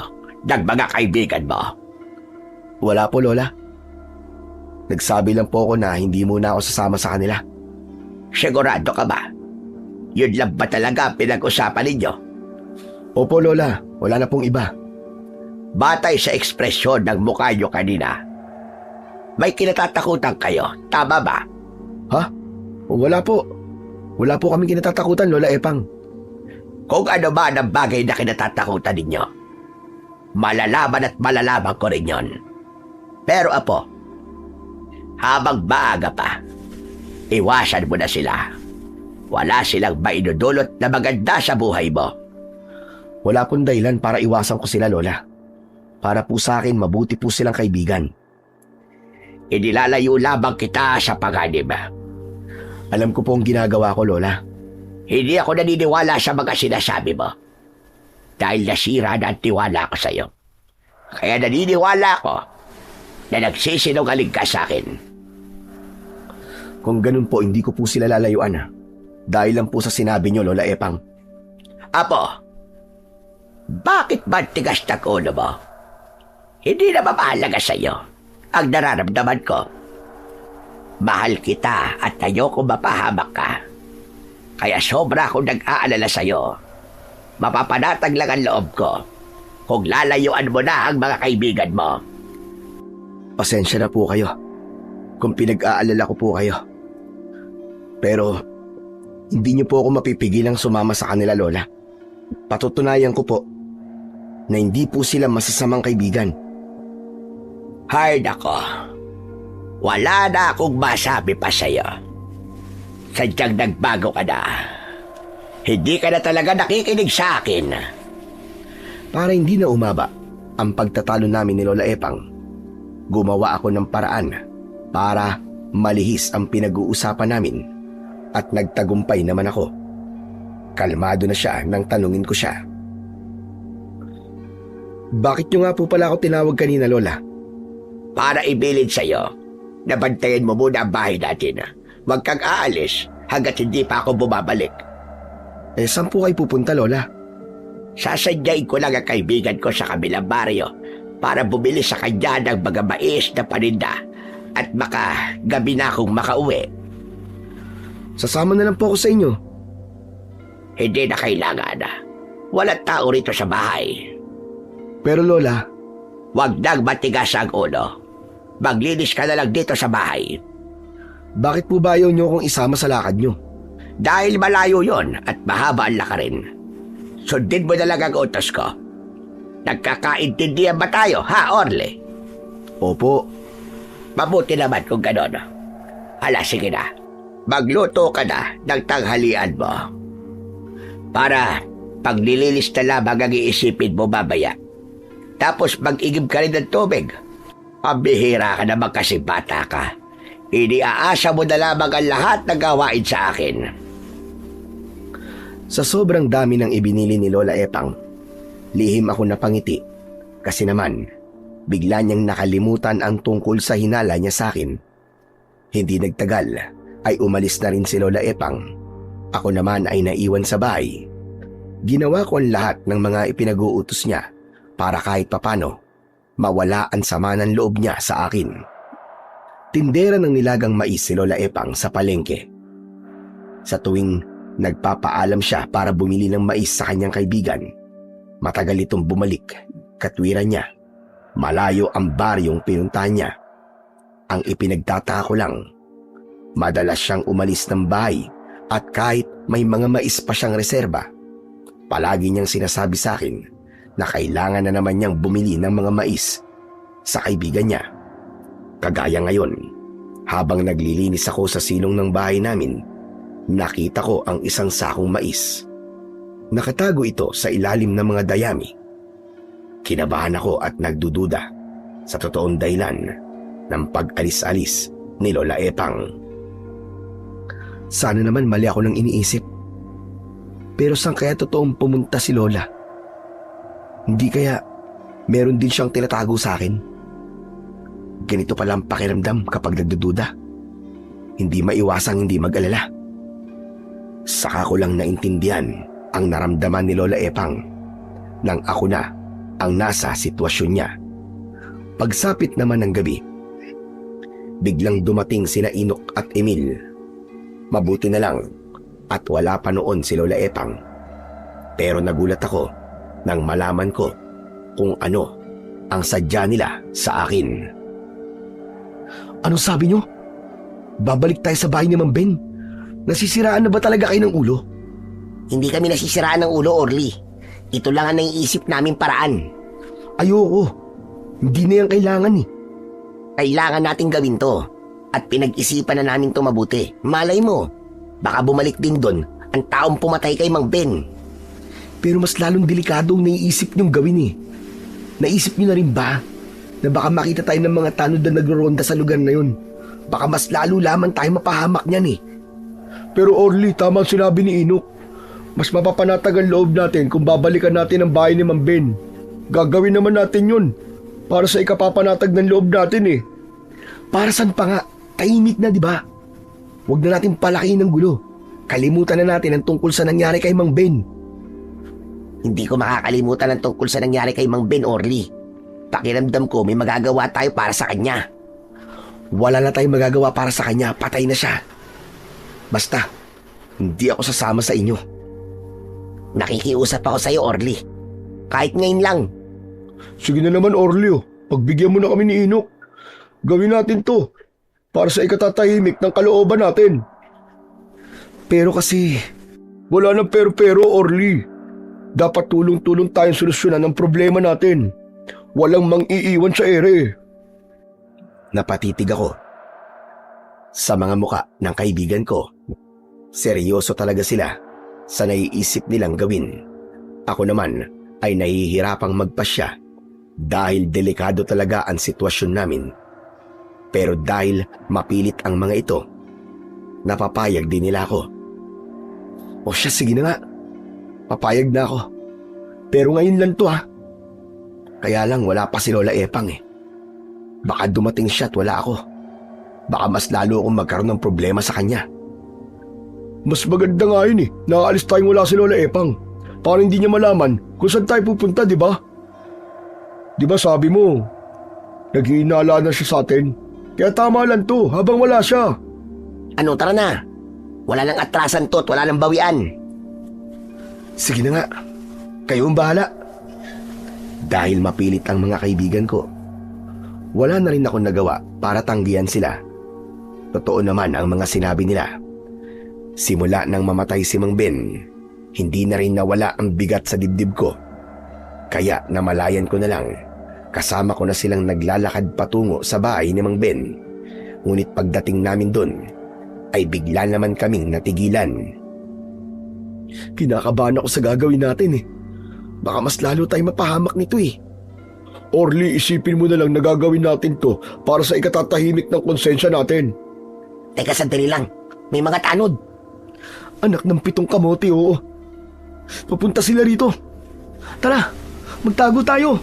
S2: ng mga kaibigan mo?
S1: Wala po, Lola. Nagsabi lang po ako na hindi muna ako sasama sa kanila.
S2: Sigurado ka ba? Yun lang ba talaga ang pinag-usapan ninyo?
S1: Opo, Lola. Wala na pong iba.
S2: Batay sa ekspresyon ng mukha niyo kanina, may kinatatakutan kayo, tama ba?
S1: Ha? Wala po. Wala po kami kinatatakutan, Lola Epang.
S2: Kung ano ba ang bagay na kinatatakutan ninyo, malalaman at malalaman ko rin yon. Pero apo, habang maaga pa, iwasan mo na sila. Wala silang maidudulot na maganda sa buhay mo.
S1: Wala pong dahilan para iwasan ko sila, Lola. Para po sa akin, mabuti po silang kaibigan.
S2: Inilalayo lamang kita sa panganib.
S1: Alam ko po ang ginagawa ko, Lola.
S2: Hindi ako naniniwala sa mga sinasabi mo. Dahil nasira na ang tiwala ko sa iyo. Kaya naniniwala ko na nagsisinungaling ka sa akin.
S1: Kung ganun po, hindi ko po sila lalayuan ha. Dahil lang po sa sinabi niyo, Lola Epang.
S2: Apo, bakit ba tigas na ulo mo? Hindi na mahalaga sa iyo ang nararamdaman ko. Mahal kita at ayoko mapahamak ka. Kaya sobra akong nag-aalala sa iyo. Mapapanatag lang ang loob ko kung lalayuan mo na ang mga kaibigan mo.
S1: Pasensya na po kayo kung pinag-aalala ko po kayo. Pero hindi niyo po ako mapipigilang sumama sa kanila, Lola. Patutunayan ko po na hindi po sila masasamang kaibigan.
S2: Hay nako, wala na akong masabi pa sa'yo. Sadyang nagbago ka na. Hindi ka na talaga nakikinig sa akin.
S1: Para hindi na umaba ang pagtatalo namin ni Lola Epang, gumawa ako ng paraan para malihis ang pinag-uusapan namin at nagtagumpay naman ako. Kalmado na siya nang tanungin ko siya. Bakit niyo nga po pala ako tinawag kanina, Lola?
S2: Para ibilin sa'yo na bantayan mo muna ang bahay natin. Huwag kang aalis hanggat hindi pa ako bumabalik.
S1: Saan po kayo pupunta, Lola?
S2: Sasadyain ko lang ang kaibigan ko sa kabilang baryo para bumili sa kanya ng mga mais na paninda at baka gabi na akong makauwi.
S3: Sasama na lang po ako sa inyo.
S2: Hindi na kailangan. Walang tao rito sa bahay.
S3: Pero Lola,
S2: Huwag nang matigas ang ulo. Maglinis ka na lang dito sa bahay.
S3: bakit po ba ayaw nyo akong isama sa lakad nyo?
S2: Dahil malayo yon at mahaba ang lakarin. Sundin mo na lang ang utos ko. Nagkakaintindihan ba tayo, ha, Orly?
S3: Opo.
S2: Mabuti naman kung gano'n. Hala, sige na. Magluto ka na ng tanghalian mo. Para pag nililis na lamang ang iisipin mo babaya. Tapos mag-igib ka rin ng tubig. Pambihira ka naman kasi bata ka. Iniaasa mo na lamang ang lahat ng gawain sa akin.
S1: Sa sobrang dami ng ibinili ni Lola Epang, lihim ako napangiti kasi naman bigla niyang nakalimutan ang tungkol sa hinala niya sa akin. Hindi nagtagal ay umalis na rin si Lola Epang. Ako naman ay naiwan sa bahay. Ginawa ko ang lahat ng mga ipinag-uutos niya para kahit papano mawala ang sama ng loob niya sa akin. Tindera ng nilagang mais si Lola Epang sa palengke. Sa tuwing nagpapaalam siya para bumili ng mais sa kanyang kaibigan, matagal itong bumalik, katwiran niya. Malayo ang baryong pinuntahan niya. Ang ipinagtataka ko lang, madalas siyang umalis ng bahay at kahit may mga mais pa siyang reserba, palagi niyang sinasabi sa akin na kailangan na naman niyang bumili ng mga mais sa kaibigan niya. Kagaya ngayon, habang naglilinis ako sa silong ng bahay namin, nakita ko ang isang sakong mais. Nakatago ito sa ilalim ng mga dayami. Kinabahan ako at nagdududa sa totoong dahilan ng pag-alis-alis ni Lola Epang. Sana naman mali ako nang iniisip. Pero saan kaya totoong pumunta si Lola? Hindi kaya meron din siyang tinatago sa akin? Ganito pala ang pakiramdam kapag nagdududa. Hindi maiwasang hindi mag-alala. Saka ko lang naintindihan ang naramdaman ni Lola Epang nang ako na ang nasa sitwasyon niya. Pagsapit naman ng gabi, biglang dumating sina Inok at Emil. Mabuti na lang at wala pa noon si Lola Epang. Pero nagulat ako nang malaman ko kung ano ang sadya nila sa akin. Ano sabi niyo? Babalik tayo sa bahay ni Mang Ben? Nasisiraan na ba talaga kayo ng ulo?
S2: Hindi kami nasisiraan ng ulo, Orly. Ito lang ang naiisip naming paraan.
S3: Ayoko. Hindi na yan kailangan eh.
S2: Kailangan nating gawin to. At pinag-isipan na namin to mabuti. Malay mo, baka bumalik din doon ang taong pumatay kay Mang Ben.
S3: Pero mas lalong delikado ang naiisip niyong gawin eh. Naisip niyo na rin ba na baka makita tayo ng mga tanod na nagro-ronda sa lugar na yun? Baka mas lalo lamang tayo mapahamak niyan eh. Pero Orly, tama ang sinabi ni Inok. Mas mapapanatag ang loob natin kung babalikan natin ang bahay ni Mang Ben. Gagawin naman natin yun para sa ikapapanatag ng loob natin eh. Para saan pa nga? Tahimik na, di ba? Huwag na natin palakihin ng gulo. Kalimutan na natin ang tungkol sa nangyari kay Mang Ben.
S2: Hindi ko makakalimutan ang tungkol sa nangyari kay Mang Ben, Orly. Pakiramdam ko may magagawa tayo para sa kanya.
S3: Wala na tayong magagawa para sa kanya. Patay na siya. Basta, hindi ako sasama sa inyo.
S2: Nakikiusap ako sa'yo, Orly. Kahit ngayon lang.
S3: Sige na naman, Orly. Pagbigyan mo na kami ni Inok. Gawin natin to para sa ikatatahimik ng kalooban natin. Pero kasi, wala nang pero-pero, Orly. Dapat tulong-tulong tayong solusyonan ang problema natin. Walang mang-iiwan sa ere.
S1: Napatitig ako sa mga muka ng kaibigan ko. Seryoso talaga sila sa naiisip nilang gawin. Ako naman ay nahihirapang magpasya dahil delikado talaga ang sitwasyon namin. Pero dahil mapilit ang mga ito, napapayag din nila ako. O siya, sige na nga. Papayag na ako. Pero ngayon lang to ha. Kaya lang wala pa si Lola Epang eh. Baka dumating siya at wala ako. Baka mas lalo akong magkaroon ng problema sa kanya.
S3: Mas maganda nga yun eh. Nakaalis tayong wala si Lola Epang. para hindi niya malaman kung saan tayo pupunta, di ba? Di ba sabi mo, naghihinala na siya sa atin. Kaya tama lang to habang wala siya.
S2: Ano, tara na. Wala nang atrasan to at wala nang bawian.
S1: Sige na nga, kayo ang bahala. Dahil mapilit ang mga kaibigan ko, wala na rin ako nagawa para tanggihan sila. Totoo naman ang mga sinabi nila. Simula nang mamatay si Mang Ben, hindi na rin nawala ang bigat sa dibdib ko. Kaya namalayan ko na lang, kasama ko na silang naglalakad patungo sa bahay ni Mang Ben. Ngunit pagdating namin doon, ay bigla naman kaming natigilan.
S3: Kinakabahan ako sa gagawin natin eh. Baka mas lalo tayo mapahamak nito eh. Orly, isipin mo na lang na gagawin natin to para sa ikatatahimik ng konsensya natin.
S2: Teka, sandali lang. May mga tanod.
S3: Anak ng 7 kamote, oo. Papunta sila rito. Tara, magtago tayo.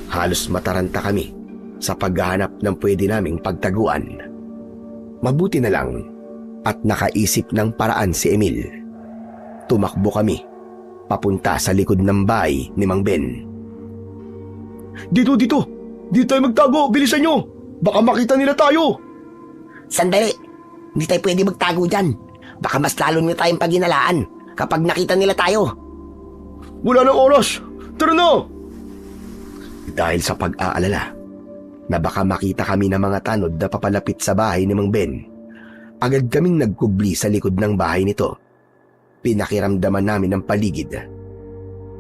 S1: Halos mataranta kami sa paghahanap ng pwede naming pagtaguan. Mabuti na lang at nakaisip ng paraan si Emil. Tumakbo kami papunta sa likod ng bahay ni Mang Ben.
S3: Dito. Dito tayo magtago. Bilisan nyo. Baka makita nila tayo.
S2: Sandali. Hindi tayo pwede magtago dyan. Baka mas lalo nila tayong paghinalaan kapag nakita nila tayo.
S3: Wala nang oras. Tara na.
S1: Dahil sa pag-aalala na baka makita kami ng mga tanod na papalapit sa bahay ni Mang Ben, agad kaming nagkubli sa likod ng bahay nito. Pinakiramdaman namin ang paligid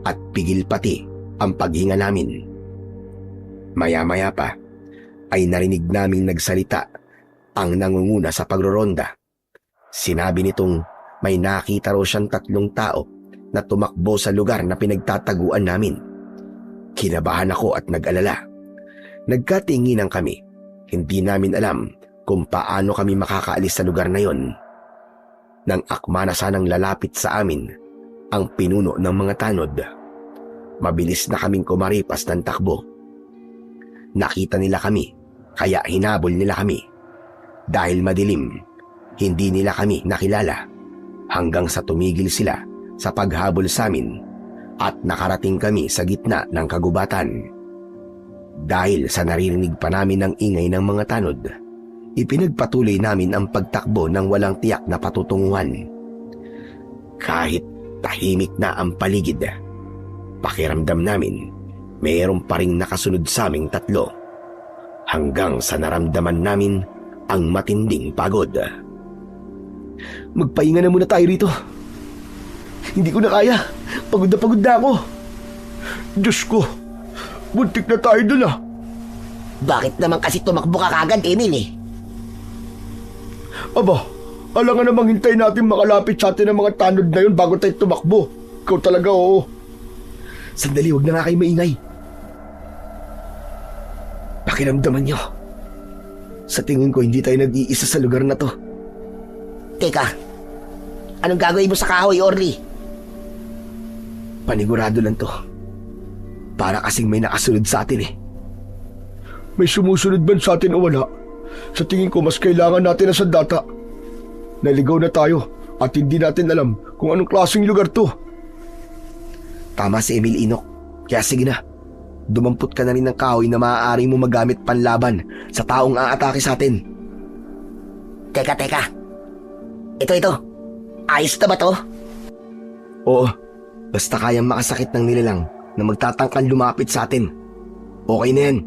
S1: at pigil pati ang paghinga namin. Maya-maya pa ay narinig naming nagsalita ang nangunguna sa pagroronda. Sinabi nitong may nakita raw siyang 3 tao na tumakbo sa lugar na pinagtataguan namin. Kinabahan ako at nag-alala. Nagkatinginan kami. Hindi namin alam kung paano kami makakaalis sa lugar na yon. Nang akma na sanang lalapit sa amin ang pinuno ng mga tanod, mabilis na kaming kumaripas ng takbo. Nakita nila kami, kaya hinabol nila kami. Dahil madilim, hindi nila kami nakilala hanggang sa tumigil sila sa paghabol sa amin at nakarating kami sa gitna ng kagubatan. Dahil sa naririnig pa namin ang ingay ng mga tanod, ipinagpatuloy namin ang pagtakbo ng walang tiyak na patutunguhan. Kahit tahimik na ang paligid, pakiramdam namin mayroon pa ring nakasunod sa aming 3 hanggang sa naramdaman namin ang matinding pagod.
S3: Magpahinga na muna tayo rito. Hindi ko na kaya. Pagod na ako. Diyos ko, buntik na tayo dun ah.
S2: Bakit naman kasi tumakbo ka kagad, Emil eh?
S3: Aba, alangan namang hintayin natin makalapit sa atin ang mga tanod na yun bago tayo tumakbo. Ikaw talaga, oo.
S1: Sandali, wag na nga kayo maingay. Pakiramdaman nyo. Sa tingin ko, hindi tayo nag-iisa sa lugar na to.
S2: Teka, anong gagawin mo sa kahoy, Orly?
S1: Panigurado lang to. Para kasing may nakasunod sa atin eh.
S3: May sumusunod ba sa atin o wala? Sa tingin ko, mas kailangan natin na sandata. Naligaw na tayo at hindi natin alam kung anong klaseng lugar to.
S1: Tama si Emil Inok. Kaya sige na. Dumampot ka na rin ng kahoy na maaari mo magamit panlaban sa taong aatake sa atin.
S2: Teka. Ito. Ayos na ba to?
S1: Oo. Basta kayang makasakit ng nilalang na magtatangkang lumapit sa atin. Okay na yan.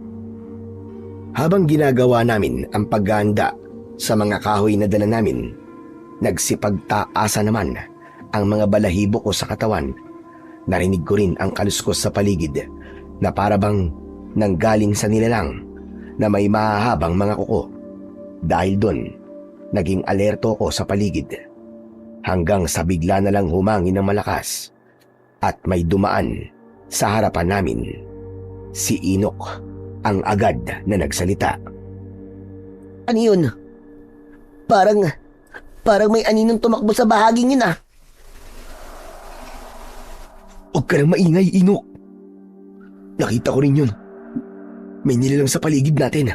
S1: Habang ginagawa namin ang paghahanda sa mga kahoy na dala namin, nagsipagtaasa naman ang mga balahibo ko sa katawan. Narinig ko rin ang kaluskos sa paligid na parabang nanggaling sa nilalang na may mahahabang mga kuko. Dahil doon, naging alerto ko sa paligid hanggang sa bigla na lang humangin ng malakas at may dumaan sa harapan namin. Si Inok ang agad na nagsalita.
S2: Ano yun? Parang may aninong tumakbo sa bahaging yun ah.
S1: Huwag ka nang maingay, Inok. Nakita ko rin yun. May nilalang sa paligid natin.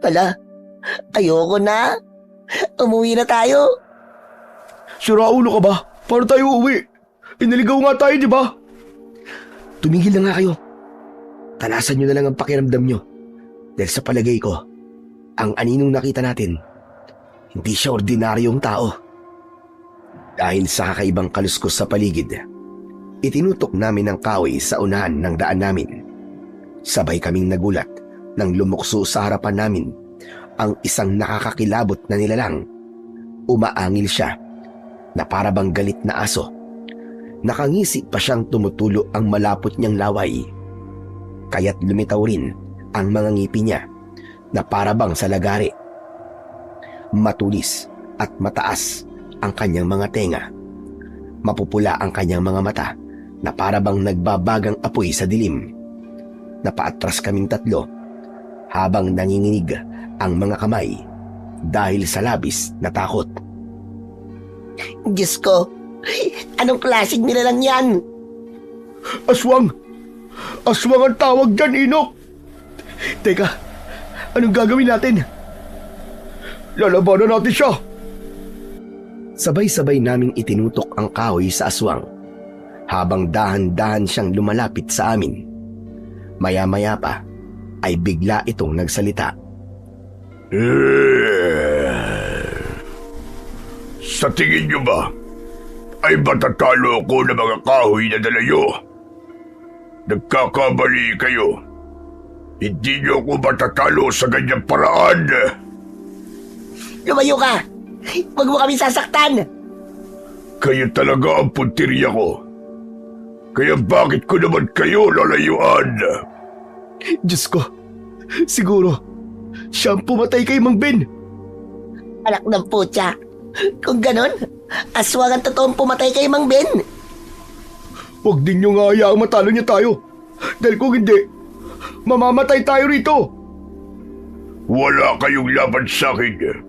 S2: Hala, ayoko na. Umuwi na tayo.
S3: Sira ulo ka ba? Paano tayo uuwi? Inaligaw nga tayo, di ba?
S1: Tumigil na nga kayo. Talasan nyo na lang ang pakiramdam nyo. Dahil sa palagay ko, ang aninong nakita natin, hindi siya ordinaryong tao. Dahil sa kakaibang kaluskos sa paligid, itinutok namin ang kahoy sa unahan ng daan namin. Sabay kaming nagulat nang lumukso sa harapan namin ang isang nakakakilabot na nilalang. Umaangil siya na para bang galit na aso. Nakangisi pa siyang tumutulo ang malapot niyang laway. Kaya't lumitaw rin ang mga ngipin niya na para bang sa lagari. Matulis at mataas ang kanyang mga tenga. Mapupula ang kanyang mga mata na para bang nagbabagang apoy sa dilim. Napaatras kaming tatlo habang nanginginig ang mga kamay dahil sa labis na takot.
S2: Diyos ko, anong klaseng nilalang yan?
S3: Aswang! Aswang ang tawag dyan, Inok! Teka, anong gagawin natin? Lalabanan natin siya!
S1: Sabay-sabay naming itinutok ang kahoy sa aswang habang dahan-dahan siyang lumalapit sa amin. Maya-maya pa ay bigla itong nagsalita.
S4: Sa tingin niyo ba, ay matatalo ko ng mga kahoy na dala niyo? Nagkakamali kayo. Hindi niyo ako matatalo sa ganyang paraan.
S2: Lumayo ka! Huwag mo kami sasaktan!
S4: Kayo talaga ang puntirya ko. Kaya bakit ko naman kayo lalayuan?
S3: Diyos ko, siguro, siya ang pumatay kay Mang Ben.
S2: Anak ng putya. Kung ganon, aswang ang totoong pumatay kay Mang Ben.
S3: Huwag din niyo nga hayaang matalo niya tayo. Dahil kung hindi, mamamatay tayo rito.
S4: Wala kayong laban sa akin.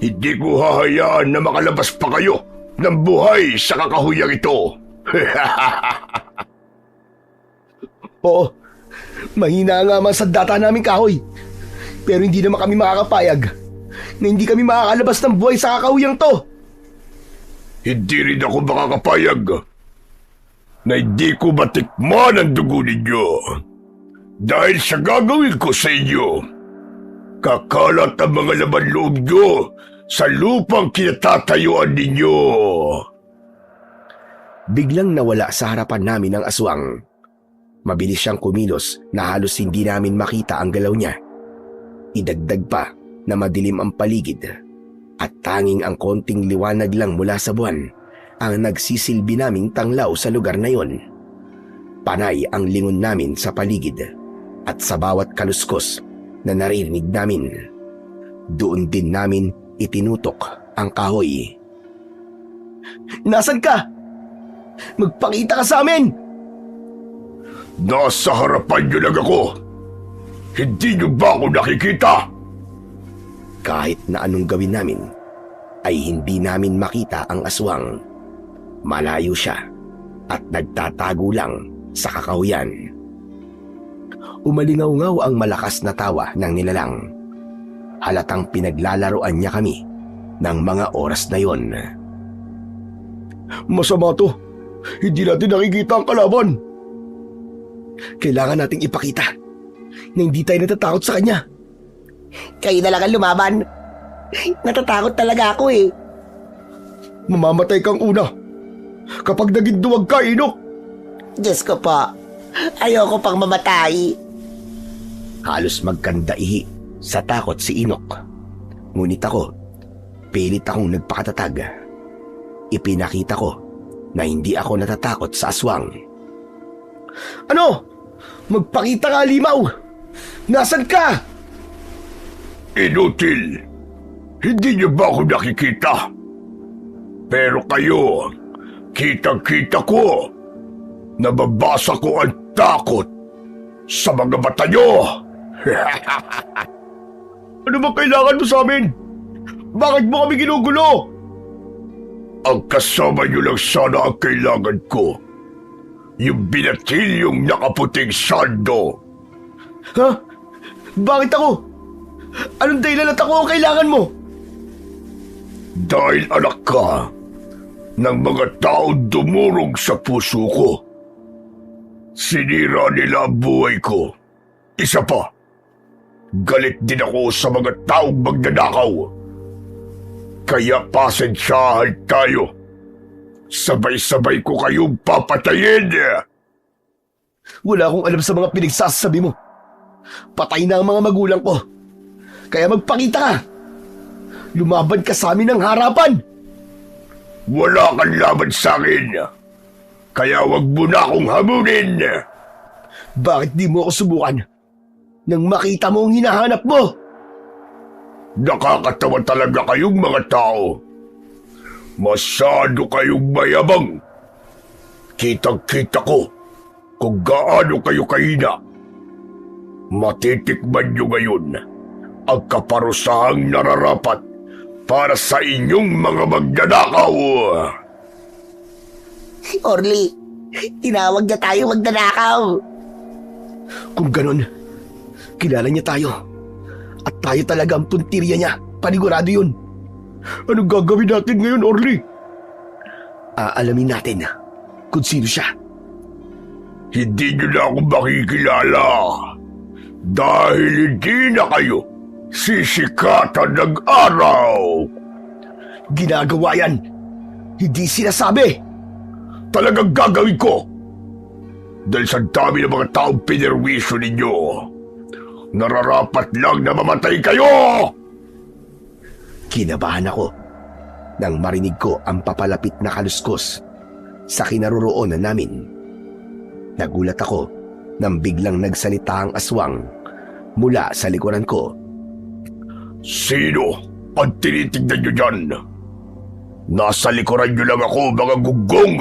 S4: Hindi ko hahayaan na makalabas pa kayo ng buhay sa kakahuyang ito.
S3: Oo, mahina nga man sa data namin kahoy. Pero hindi naman kami makakapayag na hindi kami makakalabas ng buhay sa kakahuyang to.
S4: Hindi rin ako makakapayag na hindi ko matikman ang dugo ninyo. Dahil sa gagawin ko sa inyo, kakalat ang mga laman loob nyo sa lupang kinatatayuan ninyo.
S1: Biglang nawala sa harapan namin ang aswang. Mabilis siyang kumilos na halos hindi namin makita ang galaw niya. Idagdag pa na madilim ang paligid at tanging ang konting liwanag lang mula sa buwan ang nagsisilbi naming tanglaw sa lugar na yon. Panay ang lingon namin sa paligid at sa bawat kaluskos na naririnig namin. Doon din namin itinutok ang kahoy.
S3: Nasaan ka? Magpakita ka sa amin!
S4: Nasa harapan nyo lang ako. Hindi nyo ba ako nakikita?
S1: Kahit na anong gawin namin, ay hindi namin makita ang aswang. Malayo siya at nagtatago lang sa kakahuyan. Umalingaw-ngaw ang malakas na tawa ng nilalang. Halatang pinaglalaroan niya kami ng mga oras na yon.
S3: Masama to. Hindi natin nakikita ang kalaban.
S1: Kailangan nating ipakita na hindi tayo natatakot sa kanya.
S2: Kayo na lang ang lumaban. Natatakot talaga ako eh.
S3: Mamamatay kang una. Kapag naging duwag ka, Inok.
S2: Diyos ko po, ayoko pang mamatay.
S1: Halos magkandaihi sa takot si Inok. Ngunit ako, pilit akong nagpakatatag. Ipinakita ko na hindi ako natatakot sa aswang.
S3: Ano? Magpakita ka, Limaw! Nasaan ka?
S4: Inutil. Hindi nyo ba ako nakikita? Pero kayo, kitang-kita ko. Nababasa ko ang takot sa mga mata nyo.
S3: Ano ba kailangan mo sa amin? Bakit mo kami ginugulo?
S4: Ang kasama nyo lang sana ang kailangan ko. Yung binatilyong nakaputing sando.
S3: Ha? Bakit ako? Anong dahilan at ako ang kailangan mo?
S4: Dahil anak ka ng mga tao dumurog sa puso ko. Sinira nila ang buhay ko. Isa pa, galit din ako sa mga taong magnanakaw. Kaya pasensyahan tayo. Sabay-sabay ko kayong papatayin.
S3: Wala akong alam sa mga pinagsasabi mo. Patay na ang mga magulang ko. Kaya magpakita ka. Lumaban ka sa amin ng harapan.
S4: Wala kang laban sa akin. Kaya wag mo na akong hamunin.
S3: Bakit di mo ako subukan? Nang makita mo ang hinahanap mo.
S4: Nakakatawa talaga kayong mga tao. Masyado kayong mayabang. Kitang-kita ko kung gaano kayo kahina. Matitikman nyo ngayon ang kaparusahang nararapat para sa inyong mga magnanakaw.
S2: Orly, tinawag niya tayo magnanakaw.
S3: Kung ganon, kilala niya tayo. At tayo talaga ang puntirya niya. Panigurado yun. Anong gagawin natin ngayon, Orly? Aalamin natin kung sino siya.
S4: Hindi nyo na ako makikilala dahil hindi na kayo sisikatan ng araw.
S3: Ginagawa yan. Hindi sinasabi.
S4: Talagang gagawin ko. Dahil sa dami ng mga taong pinerwisyo ninyo, nararapat lang na mamatay kayo!
S1: Kinabahan ako nang marinig ko ang papalapit na kaluskos sa kinaroroonan namin. Nagulat ako nang biglang nagsalita ang aswang mula sa likuran ko.
S4: Sino ang tinitignan nyo dyan? Nasa likuran nyo lang ako, mga gugong!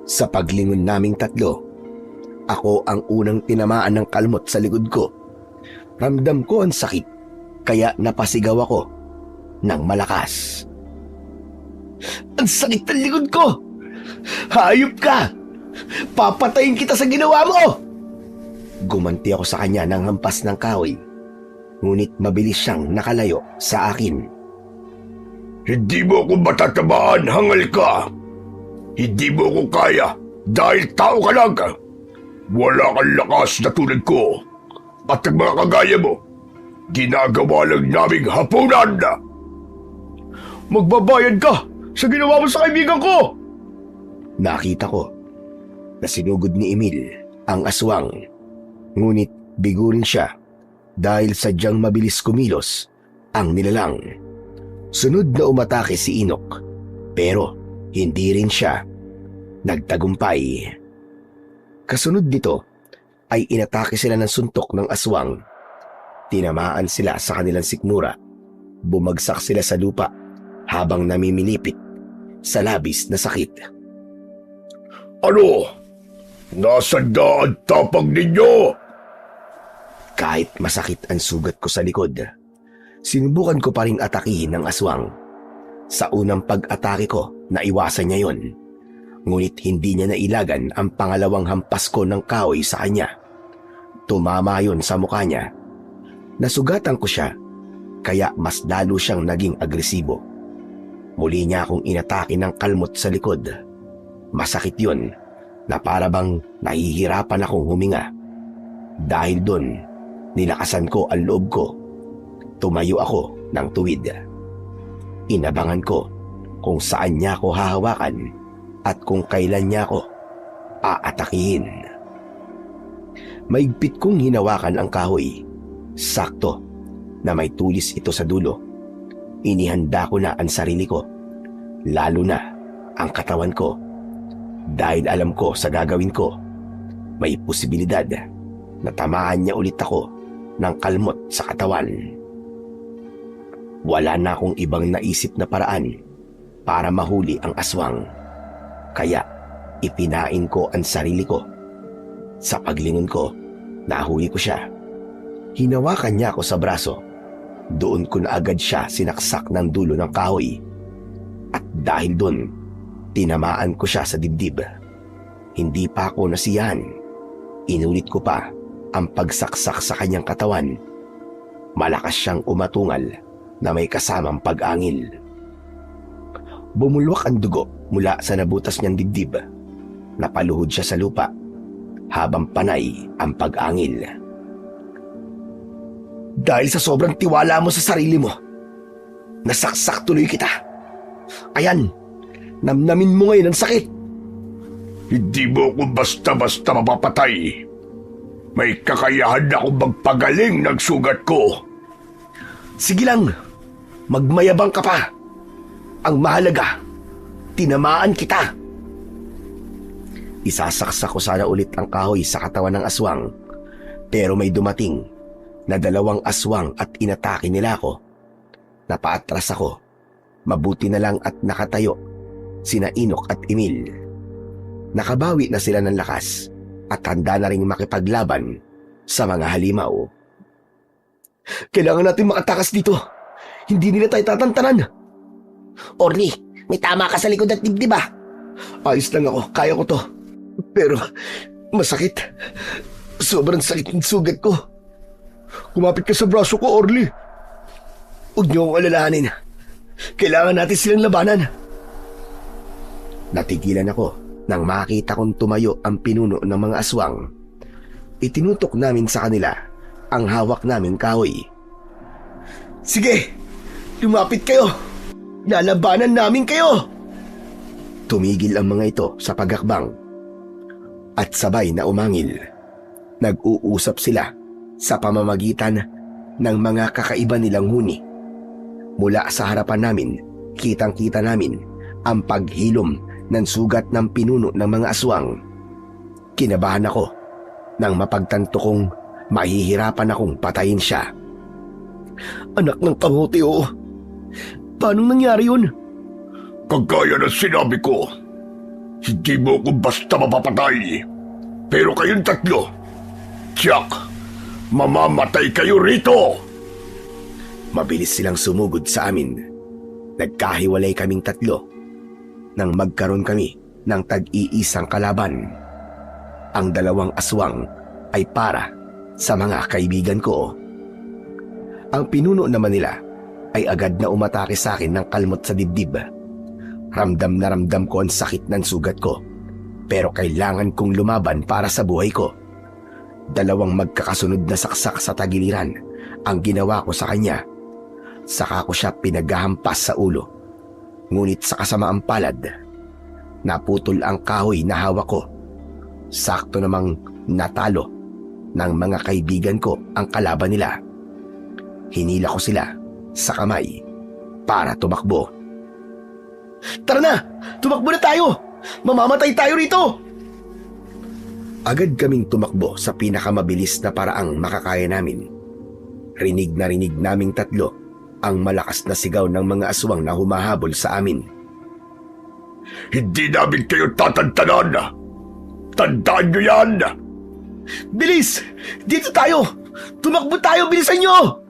S1: Sa paglingon naming tatlo, ako ang unang tinamaan ng kalmot sa likod ko. Ramdam ko ang sakit, kaya napasigaw ako ng malakas.
S3: Ang sakit ng likod ko! Hayop ka! Papatayin kita sa ginawa mo!
S1: Gumanti ako sa kanya ng hampas ng kahoy, ngunit mabilis siyang nakalayo sa akin.
S4: Hindi mo ako matatamaan, hangal ka! Hindi mo ako kaya dahil tao ka lang! Wala kang lakas na tulad ko! At ang mga kagaya mo, ginagawa lang naming hapunan!
S3: Magbabayad ka sa ginawa mo sa kaibigan ko!
S1: Nakita ko na sinugod ni Emil ang aswang, ngunit bigo rin siya dahil sadyang mabilis kumilos ang nilalang. Sunod na umatake si Inok, pero hindi rin siya nagtagumpay. Kasunod nito ay inatake sila ng suntok ng aswang. Tinamaan sila sa kanilang sikmura. Bumagsak sila sa lupa habang namimilipit sa labis na sakit.
S4: Ano? Nasanda ang tapang ninyo?
S1: Kahit masakit ang sugat ko sa likod, sinubukan ko pa rin atakihin ng aswang. Sa unang pag-atake ko, naiwasan niya yon. Ngunit hindi niya nailagan ang pangalawang hampas ko ng kahoy sa kanya. Tumama yon sa mukha niya. Nasugatan ko siya, kaya mas lalo siyang naging agresibo. Muli niya akong inatake ng kalmot sa likod. Masakit yon na para bang nahihirapan akong huminga. Dahil doon, nilakasan ko ang loob ko. Tumayo ako ng tuwid. Inabangan ko kung saan niya ako hahawakan at kung kailan niya ako aatakihin. Maigpit kong hinawakan ang kahoy. Sakto na may tulis ito sa dulo. Inihanda ko na ang sarili ko, lalo na ang katawan ko. Dahil alam ko sa gagawin ko, may posibilidad na tamaan niya ulit ako ng kalmot sa katawan. Wala na akong ibang naisip na paraan para mahuli ang aswang. Kaya ipinain ko ang sarili ko. Sa paglingon ko, nahuli ko siya. Hinawakan niya ako sa braso. Doon ko na agad siya sinaksak ng dulo ng kahoy. At dahil doon, tinamaan ko siya sa dibdib. Hindi pa ako nasiyahan. Inulit ko pa ang pagsaksak sa kanyang katawan. Malakas siyang umatungal na may kasamang pag-angil. Bumulwak ang dugo mula sa nabutas niyang dibdib. Napaluhod siya sa lupa habang panay ang pag-angil. Dahil sa sobrang tiwala mo sa sarili mo, nasaksak tuloy kita. Ayan, namnamin mo ngayon ang sakit.
S4: Hindi mo ako basta-basta mapapatay. May kakayahan ako magpagaling ng sugat ko.
S1: Sige lang, magmayabang ka pa. Ang mahalaga, tinamaan kita. Isasaksak ko sana ulit ang kahoy sa katawan ng aswang, pero may dumating na 2 aswang at inatake nila ako. Napaatras ako. Mabuti na lang at nakatayo sina Inok at Emil. Nakabawi na sila ng lakas at handa na ring makipaglaban sa mga halimaw. Kailangan natin makatakas dito. Hindi nila tayo tatantanan.
S2: Orly, may tama ka sa likod at dibdib ba?
S1: Ayos lang ako, kaya ko to. Pero masakit. Sobrang sakit ng sugat ko.
S3: Kumapit ka sa braso ko, Orly.
S1: Huwag niyo akong alalahanin. Kailangan natin silang labanan. Natigilan ako nang makita kong tumayo ang pinuno ng mga aswang. Itinutok namin sa kanila ang hawak naming kahoy. Sige, lumapit kayo. Lalabanan namin kayo. Tumigil ang mga ito sa paghakbang at sabay na umangil. Nag-uusap sila sa pamamagitan ng mga kakaiba nilang huni. Mula sa harapan namin, kitang-kita namin ang paghilom ng sugat ng pinuno ng mga aswang. Kinabahan ako nang mapagtanto kong mahihirapan akong patayin siya. Anak ng kamote, oo. Paano nangyari yun?
S4: Kagaya ng sinabi ko, hindi mo ako basta mapapatay. Pero kayong 3, tiyak, mamamatay kayo rito!
S1: Mabilis silang sumugod sa amin. Nagkahiwalay kaming 3 nang magkaroon kami ng tag-iisang kalaban. Ang 2 aswang ay para sa mga kaibigan ko. Ang pinuno naman nila ay agad na umatake sa akin ng kalmot sa dibdib. Ramdam na ramdam ko ang sakit ng sugat ko, pero kailangan kong lumaban para sa buhay ko. 2 magkakasunod na saksak sa tagiliran ang ginawa ko sa kanya. Saka ko siya pinaghahampas sa ulo. Ngunit sa kasamaang palad, naputol ang kahoy na hawak ko. Sakto namang natalo ng mga kaibigan ko ang kalaban nila. Hinila ko sila sa kamay para tumakbo. Tara na! Tumakbo na tayo! Mamamatay tayo rito! Agad kaming tumakbo sa pinakamabilis na paraang makakaya namin. Rinig na rinig naming 3 ang malakas na sigaw ng mga aswang na humahabol sa amin.
S4: Hindi namin kayo tatantanan! Tandaan nyo yan!
S1: Bilis! Dito tayo! Tumakbo tayo! Bilisan nyo!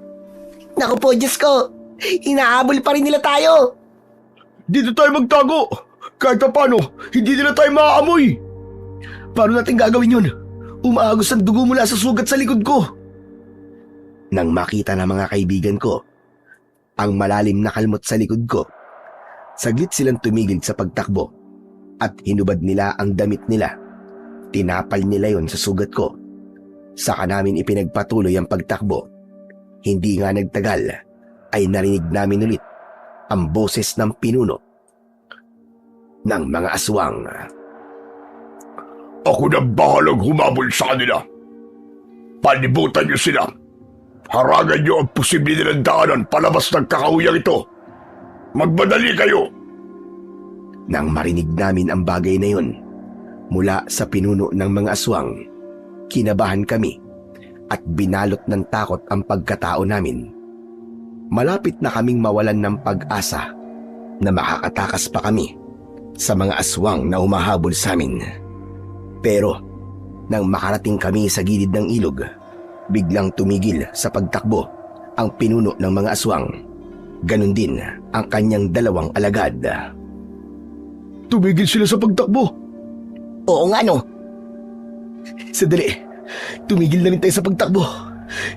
S2: Naku po, Diyos ko! Inahabol pa rin nila tayo!
S3: Dito tayo magtago. Kahit pa paano, hindi nila tayo maaamoy.
S1: Paano natin gagawin yun? Umaagos ang dugo mula sa sugat sa likod ko. Nang makita ng mga kaibigan ko ang malalim na kalmot sa likod ko, saglit silang tumigil sa pagtakbo at hinubad nila ang damit nila. Tinapal nila yon sa sugat ko. Saka namin ipinagpatuloy ang pagtakbo. Hindi nga nagtagal ay narinig namin ulit ang boses ng pinuno ng mga aswang.
S4: Ako na bahalang humabol sa kanila. Palibutan niyo sila. Harangan niyo ang posible nilang daanan palabas ng kakahuyang ito. Magmadali kayo!
S1: Nang marinig namin ang bagay na yun mula sa pinuno ng mga aswang, kinabahan kami at binalot ng takot ang pagkatao namin. Malapit na kaming mawalan ng pag-asa na makakatakas pa kami sa mga aswang na humahabol sa amin. Pero nang makarating kami sa gilid ng ilog, biglang tumigil sa pagtakbo ang pinuno ng mga aswang. Ganon din ang kanyang 2 alagad.
S3: Tumigil sila sa pagtakbo.
S2: Oo nga no.
S1: Sandali, tumigil na rin tayo sa pagtakbo.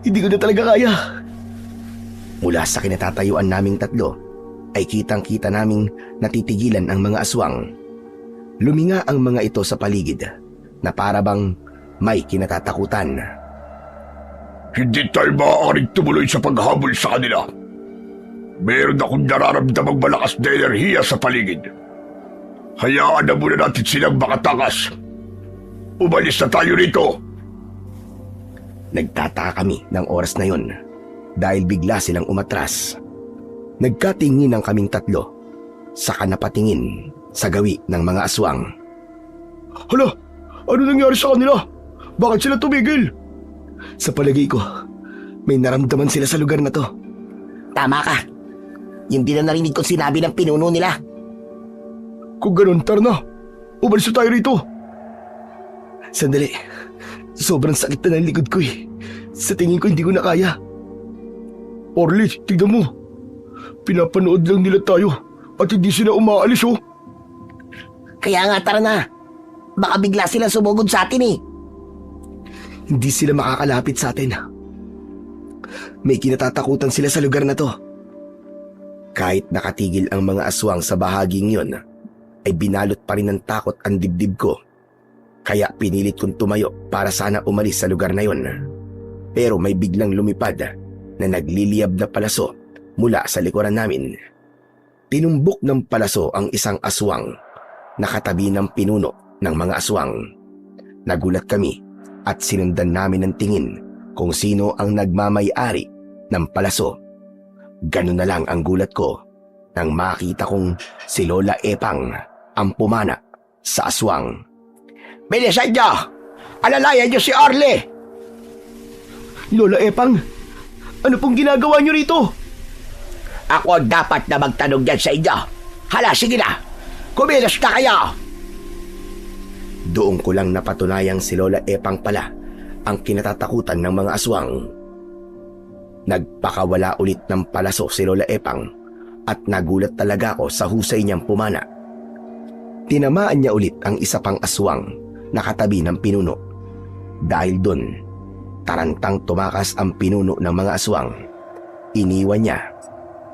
S1: Hindi ko na talaga kaya. Mula sa kinatatayuan naming 3 ay kitang-kita naming natitigilan ang mga aswang. Luminga ang mga ito sa paligid na para bang may kinatatakutan.
S4: Hindi tayo maaaring tumuloy sa paghabol sa kanila. Meron akong nararamdamang malakas na enerhiya sa paligid. Hayaan na muna natin silang makatakas. Umalis na tayo rito.
S1: Nagtataka kami ng oras na yon dahil bigla silang umatras. Nagkatingin ang kaming tatlo, saka napatingin sa gawi ng mga aswang.
S3: Hala, ano nangyari sa kanila? Bakit sila tumigil?
S1: Sa palagay ko, may naramdaman sila sa lugar na to.
S2: Tama ka. Yung din na narinig kong sinabi ng pinuno nila.
S3: Kung ganun, tara na. Umalis na tayo rito.
S1: Sandali, sobrang sakit na ng likod ko eh. Sa tingin ko hindi ko na kaya.
S3: Orly, tignan mo. Pinapanood lang nila tayo at hindi sila umaalis oh.
S2: Kaya nga tara na. Baka bigla silang sumugod sa atin eh.
S1: Hindi sila makakalapit sa atin. May kinatatakutan sila sa lugar na to. Kahit nakatigil ang mga aswang sa bahaging yon, ay binalot pa rin ng takot ang dibdib ko. Kaya pinilit kong tumayo para sana umalis sa lugar na yon. Pero may biglang lumipad na nagliliyab na palaso mula sa likuran namin. Tinumbok ng palaso ang isang aswang na katabi ng pinuno ng mga aswang. Nagulat kami at sinundan namin ng tingin kung sino ang nagmamay-ari ng palaso. Ganun na lang ang gulat ko nang makita kong si Lola Epang ang pumana sa aswang.
S2: Bilisan niyo! Alalayan niyo si Orly!
S3: Lola Epang, ano pong ginagawa niyo rito?
S2: Ako ang dapat na magtanong dyan sa inyo. Hala, sige na! Kumilos na kayo!
S1: Doon ko lang napatunayang si Lola Epang pala ang kinatatakutan ng mga aswang. Nagpakawala ulit ng palaso si Lola Epang at nagulat talaga ako sa husay niyang pumana. Tinamaan niya ulit ang isa pang aswang na katabi ng pinuno. Dahil doon, tarantang tumakas ang pinuno ng mga aswang. Iniwan niya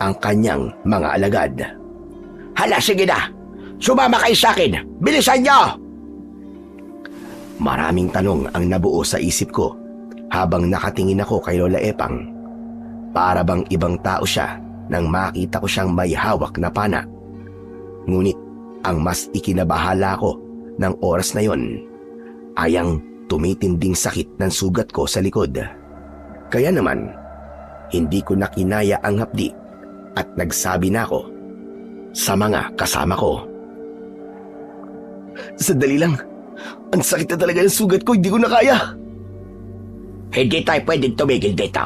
S1: ang kanyang mga alagad.
S2: Hala, sige na! Sumama kayo sa akin! Bilisan niyo!
S1: Maraming tanong ang nabuo sa isip ko habang nakatingin ako kay Lola Epang. Para bang ibang tao siya nang makita ko siyang may hawak na pana. Ngunit ang mas ikinabahala ko ng oras na yon ay ang tumitinding sakit ng sugat ko sa likod. Kaya naman, hindi ko na kinaya ang hapdi at nagsabi na ako sa mga kasama ko. Sandali lang. Ang sakit na talaga ng sugat ko, hindi ko na kaya.
S2: Hindi tayo pwedeng tumigil dito.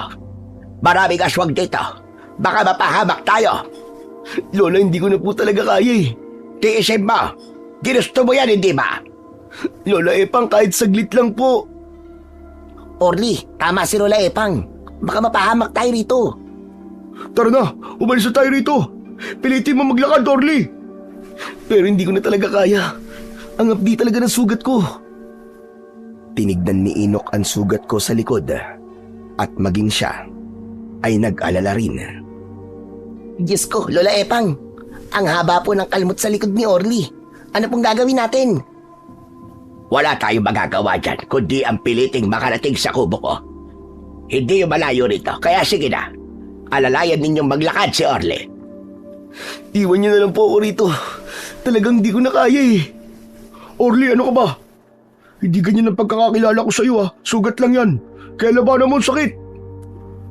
S2: Maraming aswang dito. Baka mapahamak tayo.
S3: Lola, hindi ko na po talaga kaya eh.
S2: Tiisin mo. Ginusto mo yan, hindi ba?
S3: Lola Epang, kahit saglit lang po.
S2: Orly, tama si Lola Epang. Baka mapahamak tayo rito.
S3: Tara na, umalis na tayo rito. Pilitin mo maglakad, Orly. Pero hindi ko na talaga kaya. Ang hapdi talaga ng sugat ko.
S1: Tinignan ni Inok ang sugat ko sa likod at maging siya ay nag-alala rin.
S2: Diyos ko, Lola Epang. Ang haba po ng kalmot sa likod ni Orly. Ano pong gagawin natin? Wala tayong magagawa dyan, kundi ang piliting makarating sa kubo ko. Hindi yung malayo rito, kaya sige na. Alalayan ninyong maglakad si Orly.
S3: Iwan niyo na lang po ako rito. Talagang di ko na kaya eh. Orly, ano ka ba? Hindi ganyan ang pagkakakilala ko sa iyo ah. Sugat lang yan. Kaya labanan mo ang sakit.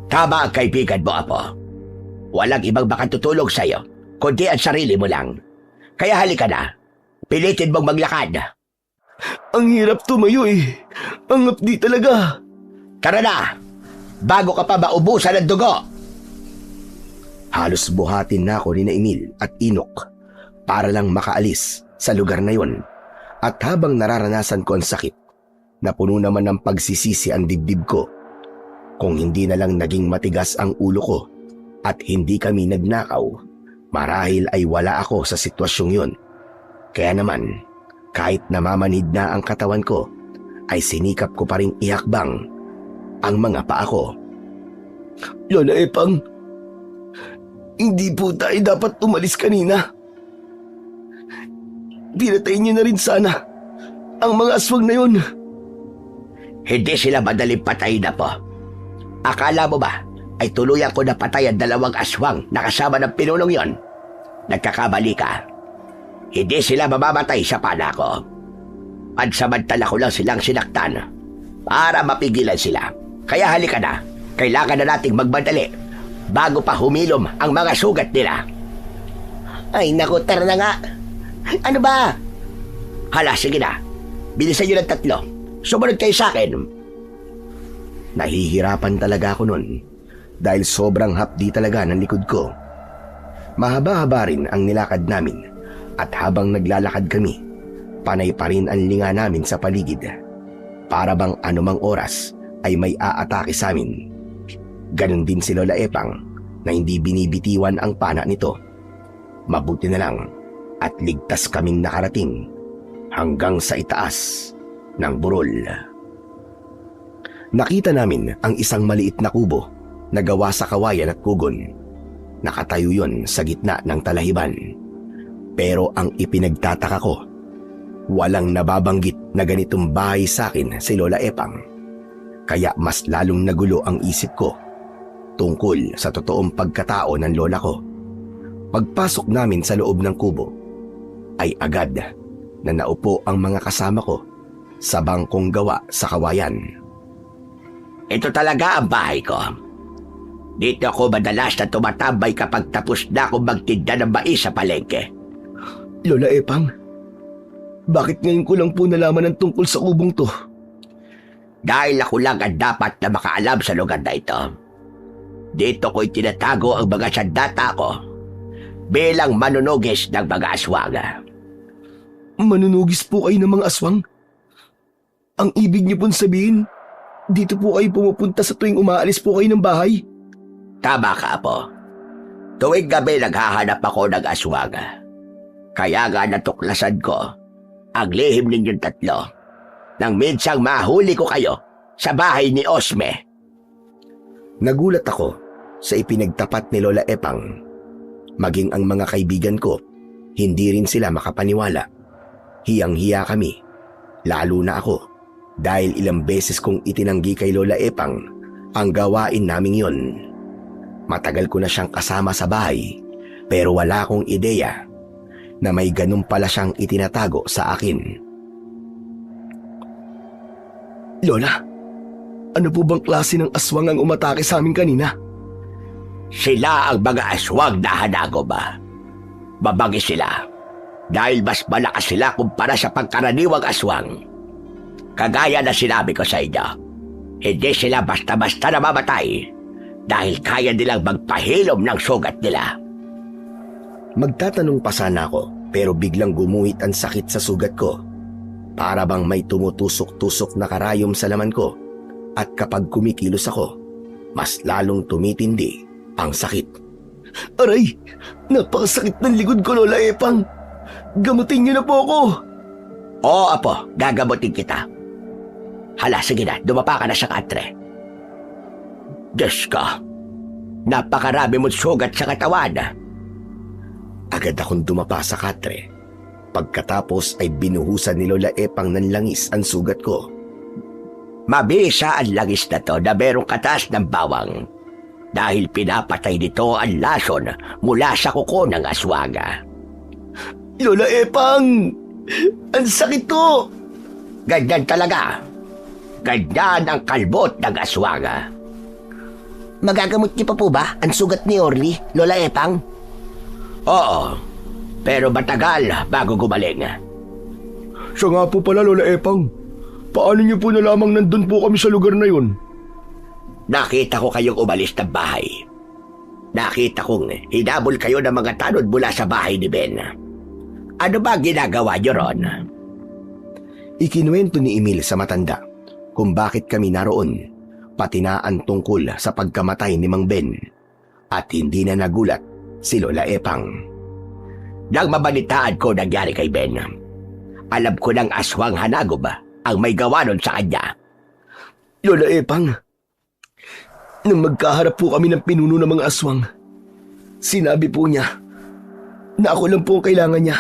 S2: Tama ang kaibigan mo, Apo. Walang ibang makatutulong sa'yo, kundi ang sarili mo lang. Kaya halika na. Pilitin mong maglakad.
S3: Ang hirap tumayo eh. Ang hapdi talaga.
S2: Tara na! Bago ka pa maubusan ng dugo!
S1: Halos buhatin na ako ni Emil at Inok para lang makaalis sa lugar na yon. At habang nararanasan ko ang sakit, napuno naman ng pagsisisi ang dibdib ko. Kung hindi na lang naging matigas ang ulo ko at hindi kami nagnakaw, marahil ay wala ako sa sitwasyong yon. Kaya naman, kahit namamanhid na ang katawan ko, ay sinikap ko pa rin ihakbang ang mga paa ko.
S3: Lola Epang, Hindi po tayo dapat umalis kanina. Pinatay niyo na rin sana ang mga aswang na yun.
S2: Hindi sila madaling patayin na po. Akala mo ba ay tuluyan ko na patay ang 2 aswang na kasama ng pinunong yon? Nagkakamali ka. Hindi sila mamamatay sa pana ko. Pansamantala ko lang silang sinaktan para mapigilan sila. Kaya halika na, kailangan na nating magmadali bago pa humilom ang mga sugat nila. Ay naku, tara na nga. Ano ba? Hala, sige na. Bilisan nyo ng 3. Sumunod kayo sa akin.
S1: Nahihirapan talaga ako nun dahil sobrang hapdi talaga ng likod ko. Mahaba-haba rin ang nilakad namin at habang naglalakad kami, panay pa rin ang linga namin sa paligid. Para bang anumang oras ay may aatake sa amin. Ganon din si Lola Epang na hindi binibitiwan ang pana nito. Mabuti na lang at ligtas kaming nakarating hanggang sa itaas ng burol. Nakita namin ang isang maliit na kubo na gawa sa kawayan at kugon. Nakatayo yun sa gitna ng talahiban. Pero ang ipinagtataka ko, walang nababanggit na ganitong bahay sa akin si Lola Epang. Kaya mas lalong nagulo ang isip ko tungkol sa totoong pagkatao ng lola ko. Pagpasok namin sa loob ng kubo, ay agad na naupo ang mga kasama ko sa bangkong gawa sa kawayan.
S2: Ito talaga ang bahay ko. Dito ako madalas na tumatambay kapag tapos na akong magtinda ng mais sa palengke.
S3: Lola Epang, bakit ngayon ko lang po nalaman ang tungkol sa kubong to?
S2: Dahil ako lang ang dapat na makaalam sa lugar na ito. Dito ko'y tinatago ang mga sandata ko bilang manunugis ng mga aswang.
S3: Manunugis po kayo ng mga aswang? Ang ibig niyo pong sabihin, dito po kayo pumupunta sa tuwing umaalis po kayo ng bahay?
S2: Tama ka, Apo. Tuwing gabi naghahanap ako ng aswang. Kaya nga natuklasan ko ang lihim ninyong 3 nang minsang mahuli ko kayo sa bahay ni Osme.
S1: Nagulat ako sa ipinagtapat ni Lola Epang. Maging ang mga kaibigan ko, hindi rin sila makapaniwala. Hiyang-hiya kami, lalo na ako, dahil ilang beses kong itinanggi kay Lola Epang ang gawain naming yon. Matagal ko na siyang kasama sa bahay, pero wala akong ideya na may ganun pala siyang itinatago sa akin.
S3: Lola, ano po bang klase ng aswang ang umatake sa amin kanina?
S2: Sila ang mga aswang na hanago ba? Babagi sila dahil mas malakas sila kumpara sa pangkaraniwang aswang. Kagaya na sinabi ko sa inyo, hindi sila basta-basta namamatay dahil kaya nilang magpahilom ng sugat nila.
S1: Magtatanong pa sana ako pero biglang gumuhit ang sakit sa sugat ko. Para bang may tumutusok-tusok na karayom sa laman ko at kapag kumikilos ako, mas lalong tumitindi ang sakit.
S3: Aray, napakasakit ng likod ko, Lola Epang. Gamutin niyo na po ako.
S2: Oo, Apo, gagamutin kita. Hala, sige na, dumapa ka na sa katre. Diyos ko, napakarami mong sugat sa katawan.
S1: Agad akong dumapa sa katre. Pagkatapos ay binuhusan ni Lola Epang ng langis ang sugat ko.
S2: Mabisa ang langis na to na merong katas ng bawang dahil pinapatay nito ang lason mula sa kuko ng aswaga.
S3: Lola Epang, ang sakit to.
S2: Ganyan talaga. Ganyan ang kalbot ng aswaga.
S5: Magagamot niyo pa po ba ang sugat ni Orly, Lola Epang?
S2: Oo, pero matagal bago gumaling.
S3: Siya nga po pala, Lola Epang. Paano niyo po nalamang nandun po kami sa lugar na yun?
S2: Nakita ko kayong umalis ng bahay. Nakita kong hinabol kayo ng mga tanod mula sa bahay ni Ben. Ano ba ginagawa niyo ron?
S1: Ikinuwento ni Emil sa matanda kung bakit kami naroon, pati na ang tungkol sa pagkamatay ni Mang Ben. At hindi na nagulat si Lola Epang.
S2: Nang mabalitaan ko nangyari kay Ben, alam ko ng aswang Hanagob ang may gawa nun sa kanya.
S3: Lola Epang, nang magkaharap po kami ng pinuno ng mga aswang, Sinabi po niya na ako lang po ang kailangan niya.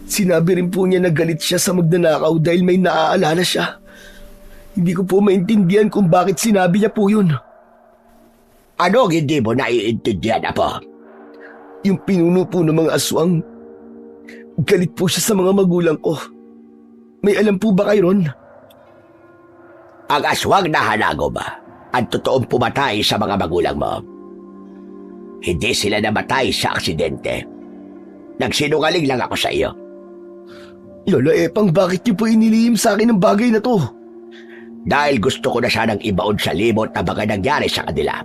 S3: Sinabi rin po niya na galit siya sa magnanakaw dahil may naaalala siya. Hindi ko po maintindihan kung bakit sinabi niya po yun.
S2: Ano ang hindi mo naiintindihan, Apo?
S3: Yung pinuno po ng mga aswang, galit po siya sa mga magulang ko. May alam po ba kayo ron?
S2: Ang aswang na hanagob ang totoong pumatay sa mga magulang mo. Hindi sila namatay sa aksidente. Nagsinungaling lang ako sa iyo.
S3: Lola Epang, bakit niyo po inilihim sa akin ang bagay na to?
S2: Dahil gusto ko na sanang ibaon sa limot ang mga nangyari sa kanila.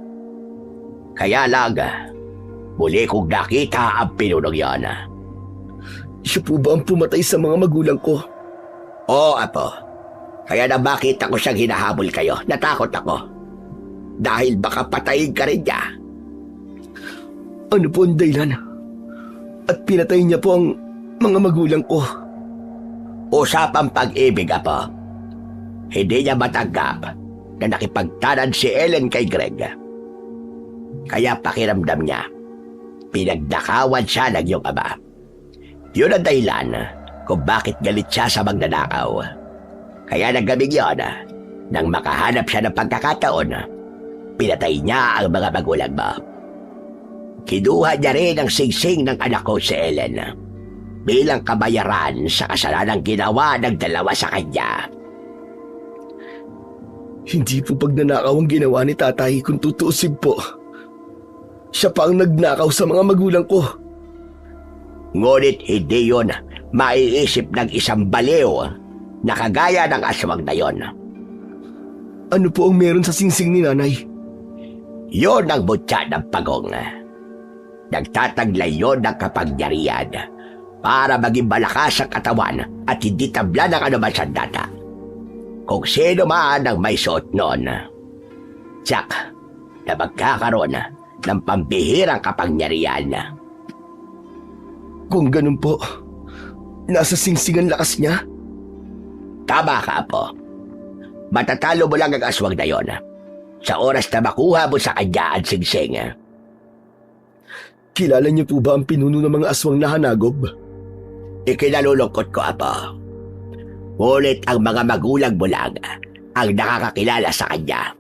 S2: Kaya lang, muli kong nakita ang pinunong yan.
S3: Siya po ba ang pumatay sa mga magulang ko?
S2: Oo, Apo. Kaya na makita ko siyang hinahabol kayo, natakot ako. Dahil baka patayin ka rin niya.
S3: Ano po ang dahilan? At pinatay niya po ang mga magulang ko.
S2: Usapang pag-ibig, Apo. Hindi niya matanggap na nakipagtanan si Ellen kay Greg. Kaya pakiramdam niya, pinagnakawan siya ng iyong ama. Yun ang dahilan kung bakit galit siya sa magnanakaw. Kaya naggaming yun, nang makahanap siya ng pagkakataon, pinatay niya ang mga magulang mo. Kinuha niya rin ang singsing ng anak ko si Ellen bilang kabayaran sa kasalanang ginawa ng dalawa sa kanya.
S3: Hindi po pagnanakaw ang ginawa ni tatay kung tutuusin po. Siya pa ang nagnakaw sa mga magulang ko.
S2: Ngunit hindi yun maiisip ng isang baliw na kagaya ng aswang na yon.
S3: Ano po ang meron sa singsing ni nanay?
S2: Yon ang butya ng pagong. Nagtataglay yon ng kapangyarihan para maging malakas ang katawan at hindi tabla ng anuman sandata. Kung sino man ang may suot noon, tiyak na magkakaroon ng pambihirang kapangyarihan.
S3: Kung ganun po, nasa singsing ang lakas niya?
S2: Tama ka, Apo. Matatalo mo lang ang aswang na yon sa oras na makuha mo sa kanya ang singsing.
S3: Kilala niyo po ba ang pinuno ng mga aswang na hanagob?
S2: Ikinalulungkot ko, Apo. Ngunit ang mga magulang mo lang ang nakakakilala sa kanya.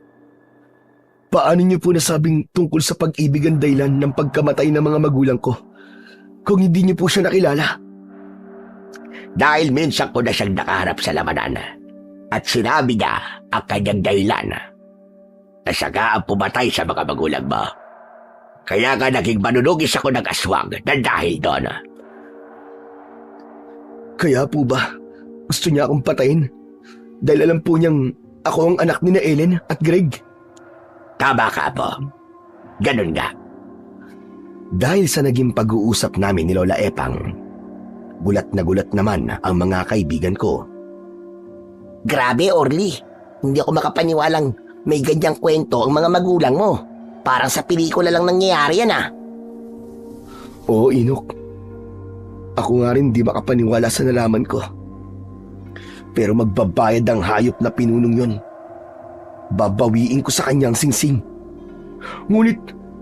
S3: Paano niyo po nasabing tungkol sa pag-ibig ang dahilan ng pagkamatay ng mga magulang ko kung hindi niyo po siya nakilala?
S2: Dahil minsan ko na siyang nakaharap sa lamanan at sinabi niya ang kanyang dahilan na siya nga ang pumatay sa mga magulang mo. Kaya nga naging manunugis ako ng aswang na dahil doon.
S3: Kaya po ba gusto niya akong patayin? Dahil alam po niyang ako ang anak ni na Ellen at Greg.
S2: Tama ka, Apo. Ganun nga.
S1: Dahil sa naging pag-uusap namin ni Lola Epang, gulat na gulat naman ang mga kaibigan ko.
S5: Grabe, Orly. Hindi ako makapaniwalang may ganyang kwento ang mga magulang mo. Parang sa pelikula lang nangyayari yan,
S3: Oo, Inok. Ako nga rin di makapaniwala sa nalaman ko. Pero magbabayad ang hayop na pinunong yon. Babawiin ko sa kanyang singsing. Ngunit,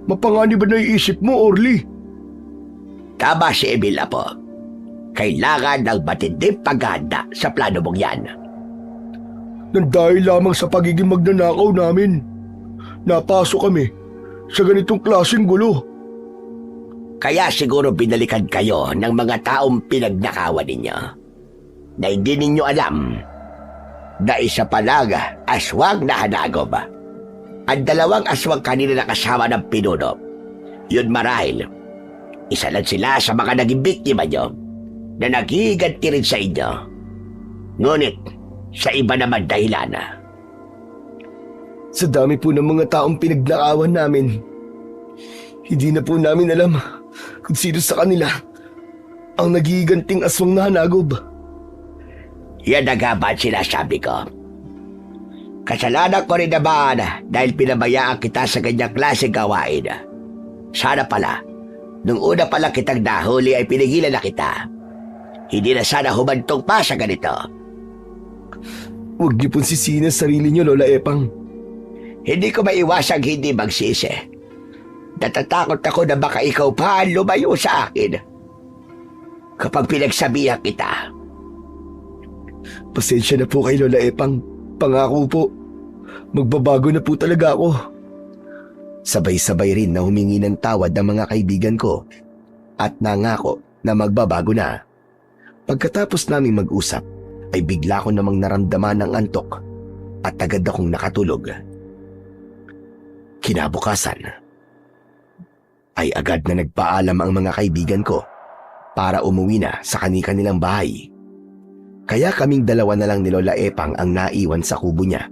S3: mapanganib ba naiisip mo, Orly?
S2: Tama si Emil, Apo. Kailangan ng matinding paghahanda sa plano mong yan.
S3: Nang dahil lamang sa pagiging magnanakaw namin, napasok kami sa ganitong klaseng gulo.
S2: Kaya siguro binalikan kayo ng mga taong pinagnakawan ninyo na hindi ninyo alam na isa palang aswang na hanagob. Ang dalawang aswang kanina na kasama ng pinuno, yun marahil isa lang sila sa mga naging biktima nyo na naghiganti rin sa inyo. Ngunit sa iba naman dahilan.
S3: Sa dami po ng mga taong pinagnakawan namin, hindi na po namin alam kung sino sa kanila ang nagiganting aswang na hanagob.
S2: Yan na nga ba sinasabi ko? Kasalanan ko rin naman dahil pinabayaan kita sa ganyang klaseng gawain. Sana pala, nung una pala kitang nahuli ay pinigilan na kita. Hindi na sana humantong pa sa ganito.
S3: Huwag niyo pong sisihin ang sarili niyo, Lola Epang.
S2: Hindi ko maiwasang hindi magsisi. Natatakot ako na baka ikaw pa ang lumayo sa akin kapag pinagsabihan kita.
S3: Pasensya na po kay Lola Epang. Pangako po, magbabago na po talaga ako.
S1: Sabay-sabay rin na humingi ng tawad ng mga kaibigan ko at nangako na magbabago na. Pagkatapos naming mag-usap, ay bigla ko namang naramdaman ng antok at agad akong nakatulog. Kinabukasan, ay agad na nagpaalam ang mga kaibigan ko para umuwi na sa kani-kanilang bahay. Kaya kaming dalawa na lang ni Lola Epang ang naiwan sa kubo niya.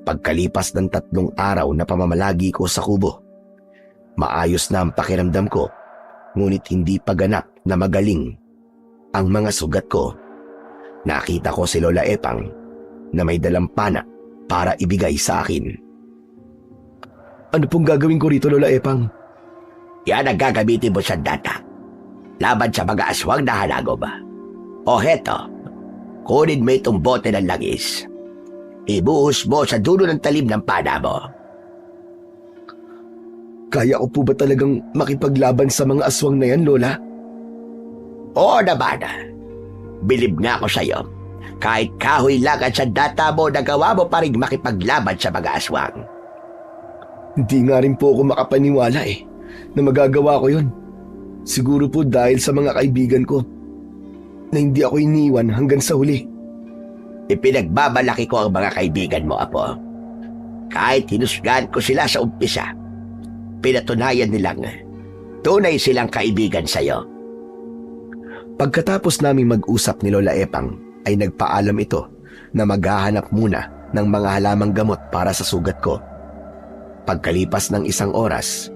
S1: Pagkalipas ng 3 araw na pamamalagi ko sa kubo, maayos na ang pakiramdam ko, ngunit hindi pa ganap na magaling ang mga sugat ko. Nakita ko si Lola Epang na may dalang pana para ibigay sa akin.
S3: Ano pong gagawin ko rito, Lola Epang?
S2: Yan ang gagamitin mo sa data laban sa mga aswang na halagob. O heto, kunin mo itong bote ng langis. Ibuhos mo sa dulo ng talim ng pana mo.
S3: Kaya ko po ba talagang makipaglaban sa mga aswang na yan, Lola?
S2: Oo naman. Bilib nga ako sa'yo. Kahit kahoy lang at sa data mo, nagawa mo pa rin makipaglaban sa mga aswang.
S3: Hindi nga rin po ako makapaniwala na magagawa ko yun. Siguro po dahil sa mga kaibigan ko na hindi ako iniwan hanggang sa huli.
S2: Ipinagbabalaki ko ang mga kaibigan mo, Apo. Kahit hinusgan ko sila sa umpisa, pinatunayan nilang tunay silang kaibigan sa'yo.
S1: Pagkatapos naming mag-usap ni Lola Epang, ay nagpaalam ito na maghahanap muna ng mga halamang gamot para sa sugat ko. Pagkalipas ng 1 oras,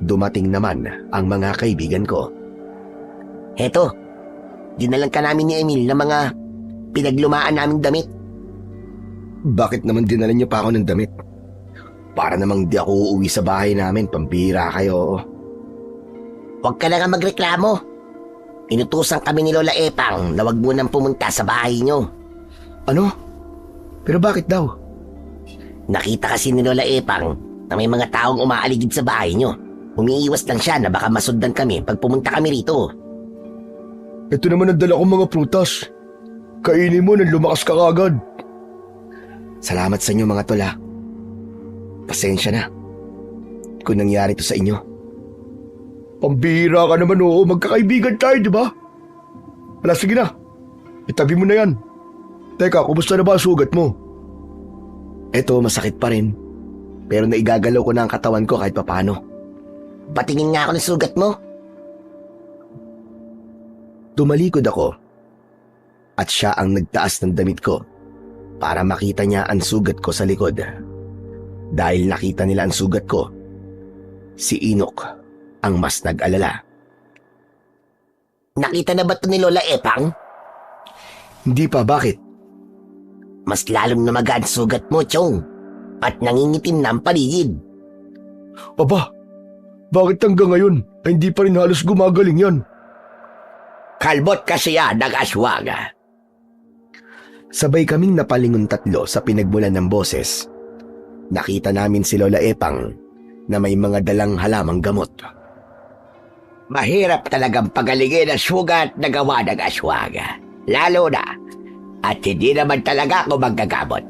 S1: dumating naman ang mga kaibigan ko.
S5: Heto, dinalan ka namin ni Emil ng mga pinaglumaan naming damit.
S1: Bakit naman dinala niyo pa ako ng damit? Para namang di ako uuwi sa bahay namin, pambira kayo.
S5: Huwag ka na nga magreklamo. Inutusan kami ni Lola Epang na wag munang pumunta sa bahay nyo.
S1: Ano? Pero bakit daw?
S5: Nakita kasi ni Lola Epang na may mga taong umaaligid sa bahay nyo. Umiiwas lang siya na baka masundan kami pag pumunta kami rito.
S3: Ito naman ang dala kong mga prutas. Kainin mo nang lumakas ka kagad.
S1: Salamat sa inyo mga tula. Pasensya na kung nangyari to sa inyo.
S3: Pambihira ka naman, oo. Magkakaibigan tayo, di ba? Wala, sige na. Itabi mo na yan. Teka, kumusta na ba ang sugat mo?
S1: Eto, masakit pa rin. Pero naigagalaw ko na ang katawan ko kahit papano.
S5: Patingin nga ako ng sugat mo.
S1: Tumalikod ako at siya ang nagtaas ng damit ko para makita niya ang sugat ko sa likod. Dahil nakita nila ang sugat ko, si Inok ang mas nag-alala.
S5: Nakita na ba ito ni Lola Epang?
S1: Hindi pa, bakit?
S5: Mas lalong namaga ang sugat mo, Chong. At nangingitim na ang paligid.
S3: Aba, bakit hanggang ngayon ay hindi pa rin halos gumagaling yan?
S2: Kalbot kasi yan ng aswang.
S1: Sabay kaming napalingon 3 sa pinagmulan ng boses. Nakita namin si Lola Epang na may mga dalang halamang gamot.
S2: Mahirap talagang pagalingin ang sugat na gawa ng aswang. Lalo na, at hindi naman talaga ako maggagamot.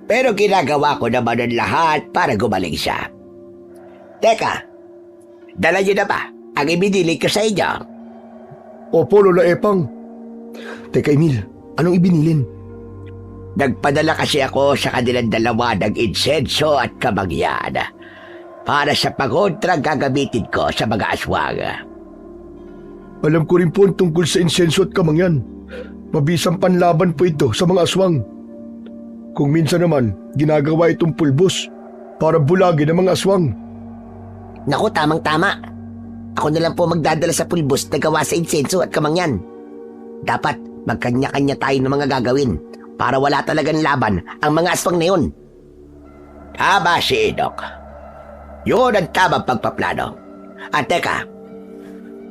S2: Pero ginagawa ko naman ang lahat para gumaling siya. Teka, dala niyo na ba ang ibinili ko sa inyo?
S3: Opo, Lola Epang.
S1: Teka Emil, anong ibinilin?
S2: Nagpadala kasi ako sa kanilang dalawa ng insenso at kamagyan para sa pangontrang gagamitin ko sa mga aswang.
S3: Alam ko rin po ang tungkol sa insenso at kamangyan. Mabisang panlaban po ito sa mga aswang. Kung minsan naman, ginagawa itong pulbos para bulagin ang mga aswang.
S5: Naku, tamang-tama. Ako na lang po magdadala sa pulbos na gawa sa insenso at kamangyan. Dapat magkanya-kanya tayo ng mga gagawin para wala talagang laban ang mga aswang na yun.
S2: Tama si Inok. Yun ang tamang pagpaplano. At teka,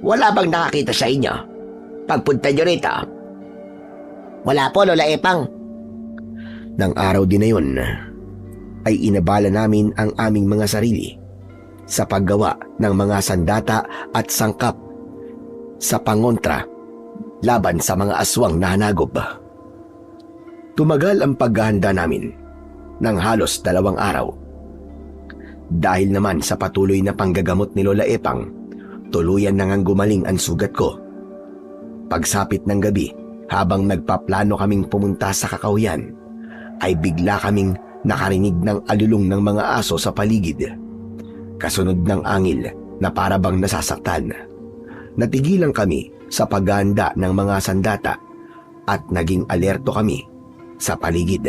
S2: wala bang nakakita sa inyo pagpunta nyo rito?
S5: Wala po, Lola Epang.
S1: Nang araw din na yun, ay inabala namin ang aming mga sarili sa paggawa ng mga sandata at sangkap sa pangontra laban sa mga aswang na hanagob. Tumagal ang paghahanda namin ng halos 2 araw. Dahil naman sa patuloy na panggagamot ni Lola Epang, tuluyan na ngang gumaling ang sugat ko. Pagsapit ng gabi, habang nagpaplano kaming pumunta sa kakahuyan, ay bigla kaming nakarinig ng alulong ng mga aso sa paligid. Kasunod ng angil na para bang nasasaktan. Natigilan kami sa paghahanda ng mga sandata at naging alerto kami sa paligid.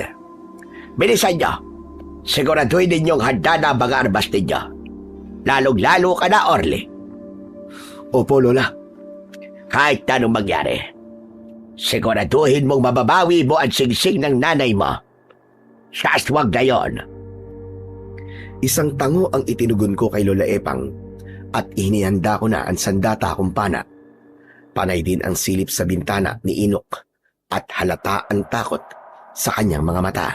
S2: Bilisan niyo. Siguraduhin ninyong handa na ang mga armas ninyo. Lalong-lalo ka na, Orly.
S1: Opo, Lola.
S2: Kahit anong mangyari, siguraduhin mong mababawi mo ang singsing ng nanay mo. Sa aswang na yon.
S1: Isang tango ang itinugon ko kay Lola Epang at inihanda ko na ang sandata kong pana. Panay din ang silip sa bintana ni Inok at halata ang takot sa kanyang mga mata.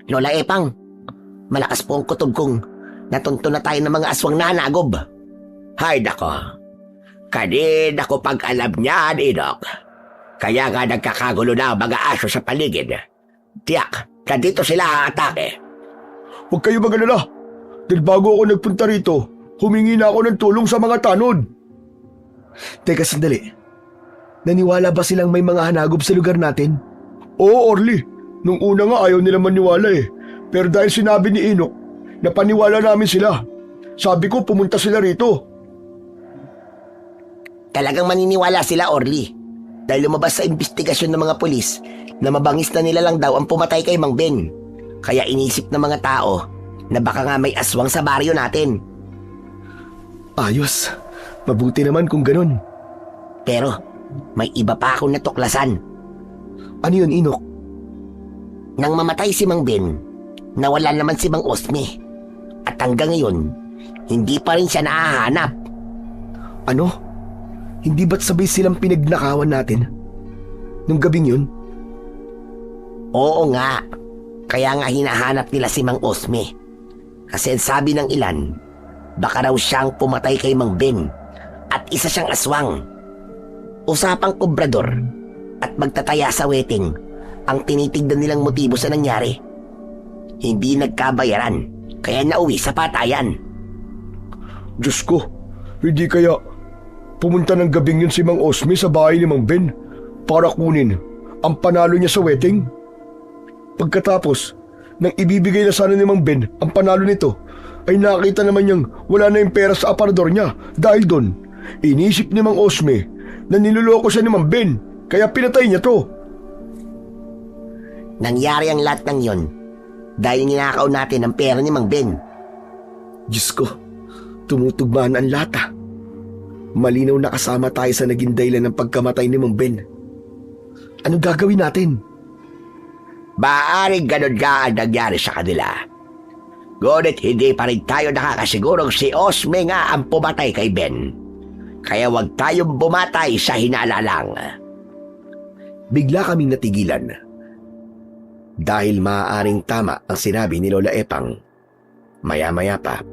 S5: Lola Epang, malakas po ang kutob kong natunto na tayo ng mga aswang na hanagob.
S2: Hay nako. Kanina ko pag-alam niyan, Inok. Kaya nga nagkakagulo na ang mga aso sa paligid. Tiyak, nandito sila aatake.
S3: Huwag kayo mag-alala. Dahil bago ako nagpunta rito, humingi na ako ng tulong sa mga tanod.
S1: Teka sandali. Naniwala ba silang may mga hanagob sa lugar natin?
S3: Oo, Orly. Nung una nga ayaw nila maniwala eh. Pero dahil sinabi ni Inok, napaniwala namin sila. Sabi ko pumunta sila rito.
S5: Talagang maniniwala sila, Orly. Dahil lumabas sa investigasyon ng mga pulis na mabangis na nila lang daw ang pumatay kay Mang Ben. Kaya inisip ng mga tao na baka nga may aswang sa baryo natin.
S1: Ayos. Mabuti naman kung ganun.
S5: Pero may iba pa akong natuklasan.
S1: Ano yun, Inok?
S5: Nang mamatay si Mang Ben, nawala naman si Mang Osme. At hanggang ngayon, hindi pa rin siya nahahanap.
S1: Ano? Hindi ba't sabay silang pinagnakawan natin? Nung gabing yun?
S5: Oo nga. Kaya nga hinahanap nila si Mang Osme. Kasi ang sabi ng ilan, baka raw siyang pumatay kay Mang Ben at isa siyang aswang. Usapang kubrador at magtataya sa wedding ang tinitignan nilang motibo sa nangyari. Hindi nagkabayaran, kaya nauwi sa patayan.
S3: Diyos ko, hindi kaya pumunta ng gabing yun si Mang Osme sa bahay ni Mang Ben para kunin ang panalo niya sa wedding? Pagkatapos, nang ibibigay na sana ni Mang Ben ang panalo nito, ay nakita naman niyang wala na yung pera sa aparador niya. Dahil doon, inisip ni Mang Osme na niloloko siya ni Mang Ben, kaya pinatay niya to.
S5: Nangyari ang lahat ng yon dahil ninakaw natin ang pera ni Mang Ben.
S1: Diyos ko, tumutugmaan ang lata. Malinaw na kasama tayo sa naging dahilan ng pagkamatay ni Mang Ben. Anong gagawin natin?
S2: Maaring ganun nga ang nangyari sa kanila. Ngunit hindi pa rin tayo nakakasigurong si Osme nga ang pumatay kay Ben. Kaya huwag tayong bumatay sa hinala lang.
S1: Bigla kaming natigilan. Dahil maaaring tama ang sinabi ni Lola Epang. Maya-maya pa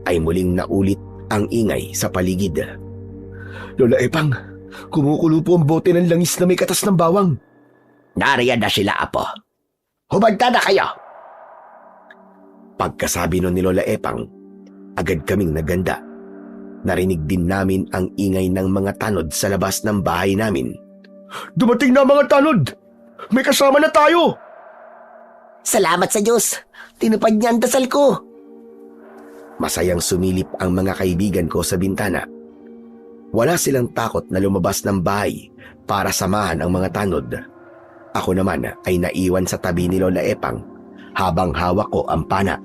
S1: ay muling naulit ang ingay sa paligid.
S3: Lola Epang, kumukulo po ang bote ng langis na may katas ng bawang.
S2: Nariyan na sila, Apo. Humanda na kayo!
S1: Pagkasabi nun ni Lola Epang, agad kaming naganda. Narinig din namin ang ingay ng mga tanod sa labas ng bahay namin.
S3: Dumating na mga tanod! May kasama na tayo!
S5: Salamat sa Diyos! Tinupad niya ang dasal ko!
S1: Masayang sumilip ang mga kaibigan ko sa bintana. Wala silang takot na lumabas ng bahay para samahan ang mga tanod. Ako naman ay naiwan sa tabi ni Lola Epang habang hawak ko ang pana.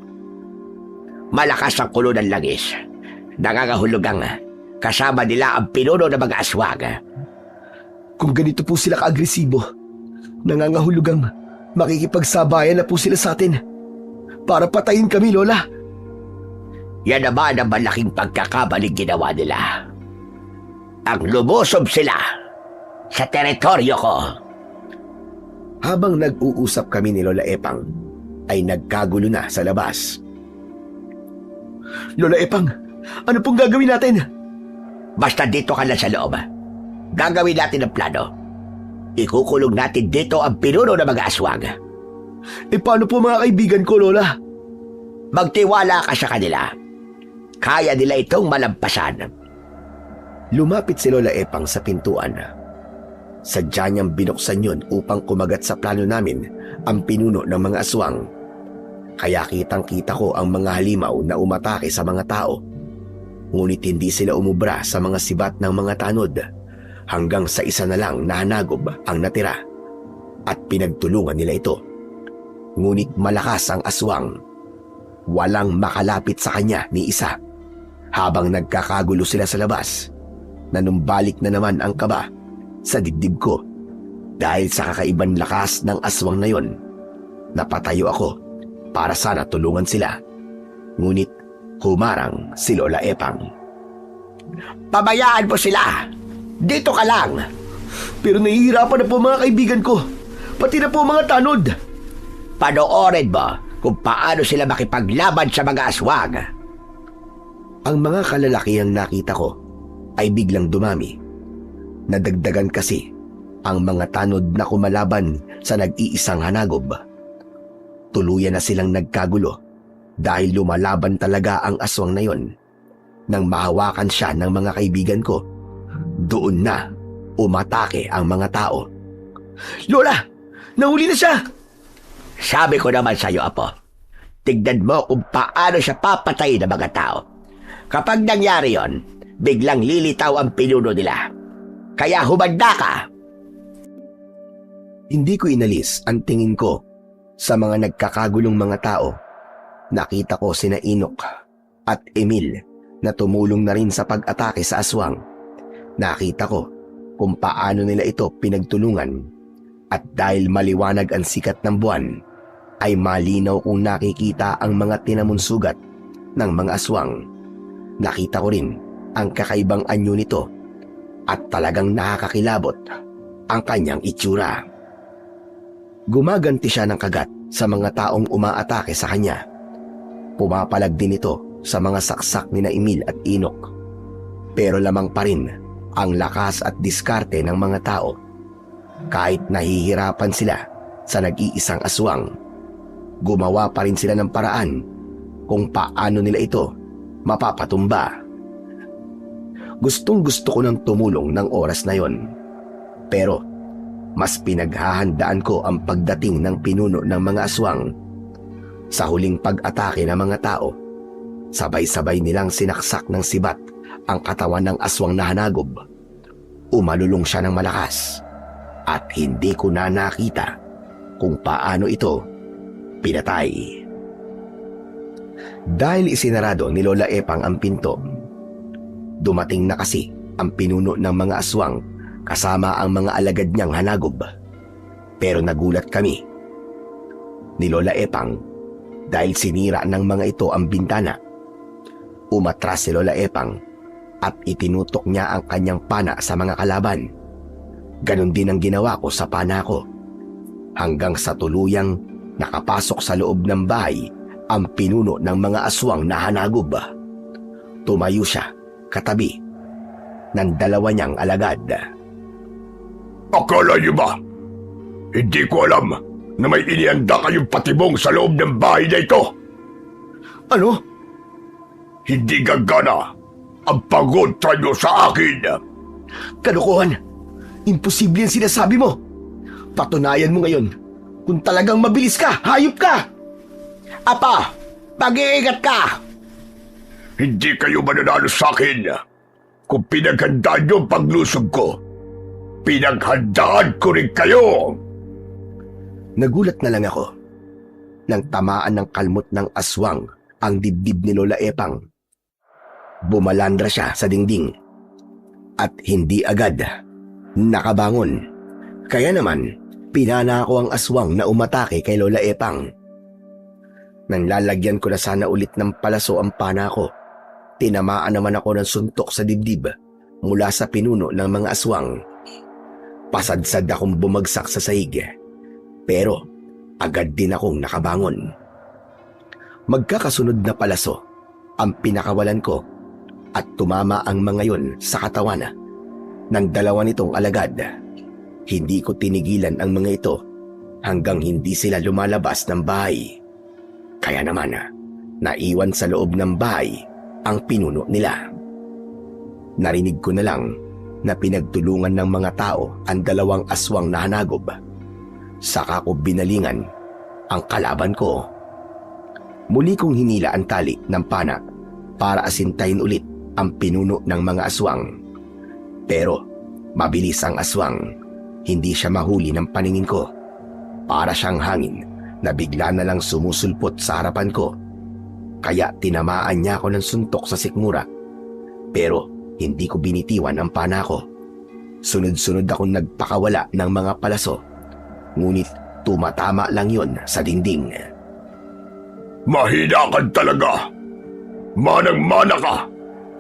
S2: Malakas ang kulo ng langis. Nangangahulugang kasama nila ang pinuno ng mga aswang.
S1: Kung ganito po sila kaagresibo, nangangahulugang makikipagsabayan na po sila sa atin para patayin kami, Lola.
S2: Yan naman ang malaking pagkakabaling ginawa nila. Ang lumusob sila sa teritoryo ko.
S1: Habang nag-uusap kami ni Lola Epang, ay nagkagulo na sa labas.
S3: Lola Epang, Ano pong gagawin natin?
S2: Basta dito ka lang sa loob. Gagawin natin ang plano. Ikukulong natin dito ang pinuno ng mga aswang.
S3: Paano po mga kaibigan ko, Lola?
S2: Magtiwala ka sa kanila. Kaya nila itong malampasan.
S1: Lumapit si Lola Epang sa pintuan. Sadya niyang binuksan yun upang kumagat sa plano namin ang pinuno ng mga aswang. Kaya kitang-kita ko ang mga halimaw na umatake sa mga tao. Ngunit hindi sila umubra sa mga sibat ng mga tanod hanggang sa isa na lang na hanagob ang natira at pinagtulungan nila ito. Ngunit malakas ang aswang. Walang makalapit sa kanya ni isa. Habang nagkakagulo sila sa labas, nanumbalik na naman ang kaba sa dibdib ko dahil sa kakaibang lakas ng aswang na yon. Napatayo ako para sana tulungan sila. Ngunit humarang si Lola Epang.
S2: Pabayaan mo sila. Dito ka lang.
S3: Pero nahihirapan na po mga kaibigan ko. Pati na po mga tanod.
S2: Panoorin mo kung paano sila makipaglaban sa mga aswang.
S1: Ang mga kalalakihang nakita ko ay biglang dumami. Nadagdagan kasi ang mga tanod na kumalaban sa nag-iisang hanagob. Tuluyan na silang nagkagulo dahil lumalaban talaga ang aswang na yon. Nang mahawakan siya ng mga kaibigan ko, doon na umatake ang mga tao.
S3: Lola! Nahuli na siya!
S2: Sabi ko naman sa'yo, Apo, tignan mo kung paano siya papatay ng mga tao. Kapag nangyari yon, biglang lilitaw ang pinuno nila. Kaya humanda ka.
S1: Hindi ko inalis ang tingin ko sa mga nagkakagulong mga tao. Nakita ko sina Inok at Emil na tumulong na rin sa pag-atake sa aswang. Nakita ko kung paano nila ito pinagtulungan. At dahil maliwanag ang sikat ng buwan, ay malinaw kong nakikita ang mga tinamon sugat ng mga aswang. Nakita ko rin ang kakaibang anyo nito at talagang nakakakilabot ang kanyang itsura. Gumaganti siya ng kagat sa mga taong umaatake sa kanya. Pumapalag din ito sa mga saksak ni na Emil at Inok. Pero lamang pa rin ang lakas at diskarte ng mga tao. Kahit nahihirapan sila sa nag-iisang aswang, gumawa pa rin sila ng paraan kung paano nila ito mapapatumba. Gustong-gusto ko nang tumulong ng oras na yon. Pero mas pinaghahandaan ko ang pagdating ng pinuno ng mga aswang. Sa huling pag-atake ng mga tao, sabay-sabay nilang sinaksak ng sibat ang katawan ng aswang na hanagob. Umalulong siya ng malakas at hindi ko na nakita kung paano ito pinatay. Dahil isinarado ni Lola Epang ang pinto, dumating na kasi ang pinuno ng mga aswang kasama ang mga alagad niyang hanagob. Pero nagulat kami ni Lola Epang dahil sinira ng mga ito ang bintana. Umatras si Lola Epang at itinutok niya ang kanyang pana sa mga kalaban. Ganon din ang ginawa ko sa pana ko. Hanggang sa tuluyang nakapasok sa loob ng bahay ang pinuno ng mga aswang na hanagob. Tumayo siya katabi ng dalawa niyang alagad.
S4: Akala niyo ba? Hindi ko alam na may inianda kayong patibong sa loob ng bahay na ito.
S3: Ano?
S4: Hindi gagana ang pagontra niyo sa akin.
S3: Kalokohan! Imposible ang sinasabi mo! Patunayan mo ngayon kung talagang mabilis ka, hayop ka!
S2: Apa, mag-iingat ka.
S4: Hindi kayo mananalo sa akin. Kung pinaghandaan niyo ang paglusog ko, pinaghandaan ko rin kayo.
S1: Nagulat na lang ako nang tamaan ng kalmot ng aswang ang dibdib ni Lola Epang. Bumalandra siya sa dingding at hindi agad nakabangon. Kaya naman, pinana ko ang aswang na umatake kay Lola Epang. Nang lalagyan ko na sana ulit ng palaso ang pana ko, tinamaan naman ako ng suntok sa dibdib mula sa pinuno ng mga aswang. Pasadsad akong bumagsak sa sahig, pero agad din akong nakabangon. Magkakasunod na palaso ang pinakawalan ko at tumama ang mga yon sa katawan ng dalawa nitong alagad. Hindi ko tinigilan ang mga ito hanggang hindi sila lumalabas ng bahay. Kaya naman, naiwan sa loob ng bahay ang pinuno nila. Narinig ko na lang na pinagtulungan ng mga tao ang dalawang aswang na hanagob. Saka ko binalingan ang kalaban ko. Muli kong hinila ang tali ng pana para asintayin ulit ang pinuno ng mga aswang. Pero mabilis ang aswang. Hindi siya mahuli ng paningin ko. Para siyang hangin na bigla na lang sumusulpot sa harapan ko. Kaya tinamaan niya ako ng suntok sa sikmura. Pero hindi ko binitiwan ang pana ko. Sunod-sunod akong nagpakawala ng mga palaso. Ngunit tumatama lang yon sa dingding.
S4: Mahina ka talaga. Manang-mana ka.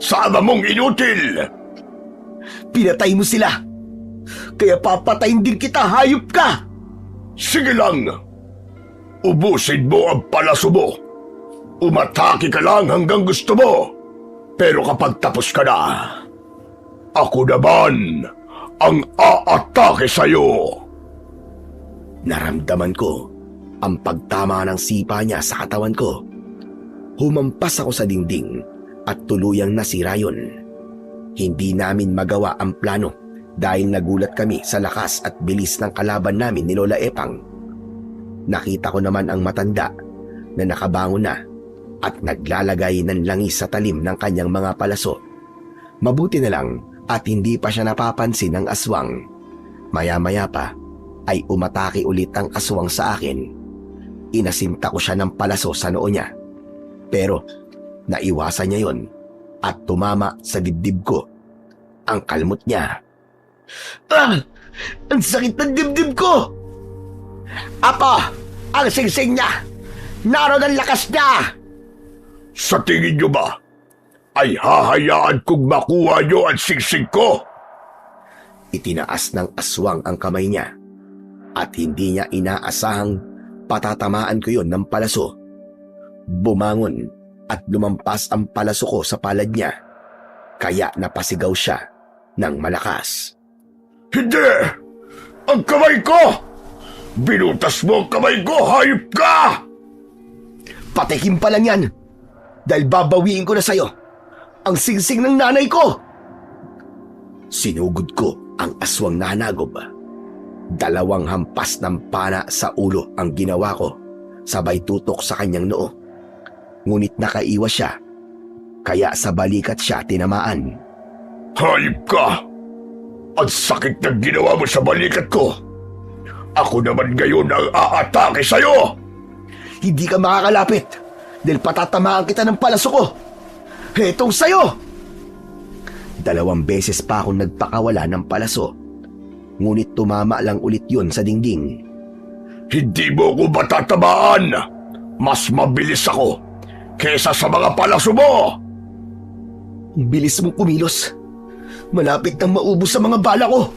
S4: Sama mong inutil.
S3: Pinatay mo sila. Kaya papatayin din kita, hayop ka!
S4: Sige lang. Ubusin mo ang palaso mo. Umatake ka lang hanggang gusto mo. Pero kapag tapos ka na, ako naman ang aatake sa'yo.
S1: Naramdaman ko ang pagtama ng sipa niya sa katawan ko. Humampas ako sa dingding at tuluyang nasira yun. Hindi namin magawa ang plano dahil nagulat kami sa lakas at bilis ng kalaban namin ni Lola Epang. Nakita ko naman ang matanda na nakabangon na at naglalagay ng langis sa talim ng kanyang mga palaso. Mabuti na lang at hindi pa siya napapansin ng aswang. Maya-maya pa ay umatake ulit ang aswang sa akin. Inasinta ko siya ng palaso sa noo niya. Pero naiwasan niya yon at tumama sa dibdib ko. Ang kalmot niya.
S3: Ang sakit ng dibdib ko!
S2: Apo, ang singsing niya. Naroon ang lakas niya.
S4: Sa tingin nyo ba, ay hahayaan kong makuha nyo ang singsing ko?
S1: Itinaas ng aswang ang kamay niya at hindi niya inaasahang patatamaan ko yon ng palaso. Bumangon at lumampas ang palaso ko sa palad niya. Kaya napasigaw siya ng malakas.
S4: Hindi! Ang kamay ko! Binutas mo ang kamay ko, hayop ka!
S3: Patikim pa lang yan! Dahil babawiin ko na sa'yo ang singsing ng nanay ko!
S1: Sinugod ko ang aswang na hanagob. 2 hampas ng pana sa ulo ang ginawa ko, sabay tutok sa kanyang noo. Ngunit nakaiwas siya, kaya sa balikat siya tinamaan.
S4: Hayop ka! Ang sakit na ginawa mo sa balikat ko! Ako naman ngayon ang aatake sa'yo!
S3: Hindi ka makakalapit dahil patatamaan kita ng palaso ko. Hetong sa'yo!
S1: 2 beses pa akong nagpakawala ng palaso. Ngunit tumama lang ulit yun sa dingding.
S4: Hindi mo ko matatamaan! Mas mabilis ako kesa sa mga palaso mo!
S3: Ang bilis mong kumilos. Malapit nang maubos sa mga bala ko.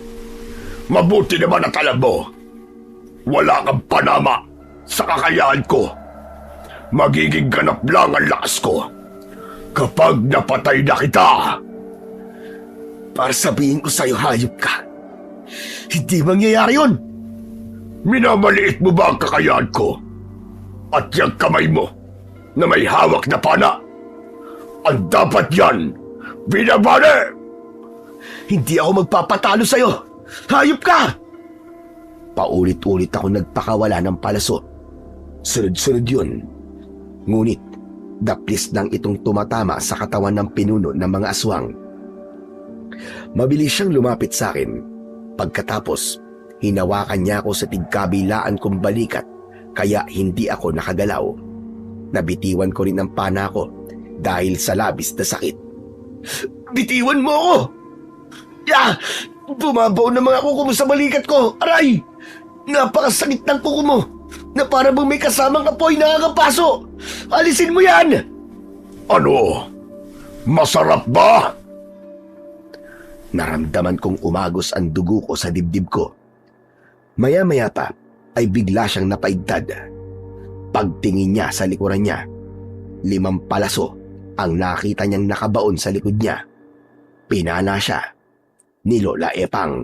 S4: Mabuti naman at alam mo, wala kang panama sa kakayahan ko. Magiging ganap lang ang lakas ko kapag napatay na kita.
S3: Para sabihin ko sa'yo, hayop ka. Hindi mangyayari yun.
S4: Minamaliit mo ba ang kakayahan ko? At yung kamay mo na may hawak na pana, ang dapat yan binabali!
S3: Hindi ako magpapatalo sa'yo. Hayop ka!
S1: Paulit-ulit ako nagpakawala ng palaso. Sunod-sunod yun. Ngunit, daplis lang itong tumatama sa katawan ng pinuno ng mga aswang. Mabilis siyang lumapit sa akin. Pagkatapos, hinawakan niya ako sa tigkabilaan kong balikat, kaya hindi ako nakagalaw. Nabitiwan ko rin ang pana ko dahil sa labis na sakit.
S3: Bitiwan mo ako! Bumabaw na mga kuko mo sa balikat ko! Aray! Napakasakit ng kuko mo na para bang may kasamang apoy nakakapaso! Alisin mo yan!
S4: Ano? Masarap ba?
S1: Naramdaman kong umagos ang dugo ko sa dibdib ko. Maya-maya pa ay bigla siyang napaigtad. Pagtingin niya sa likuran niya, 5 palaso ang nakita niyang nakabaon sa likod niya. Pinana siya ni Lola Epang.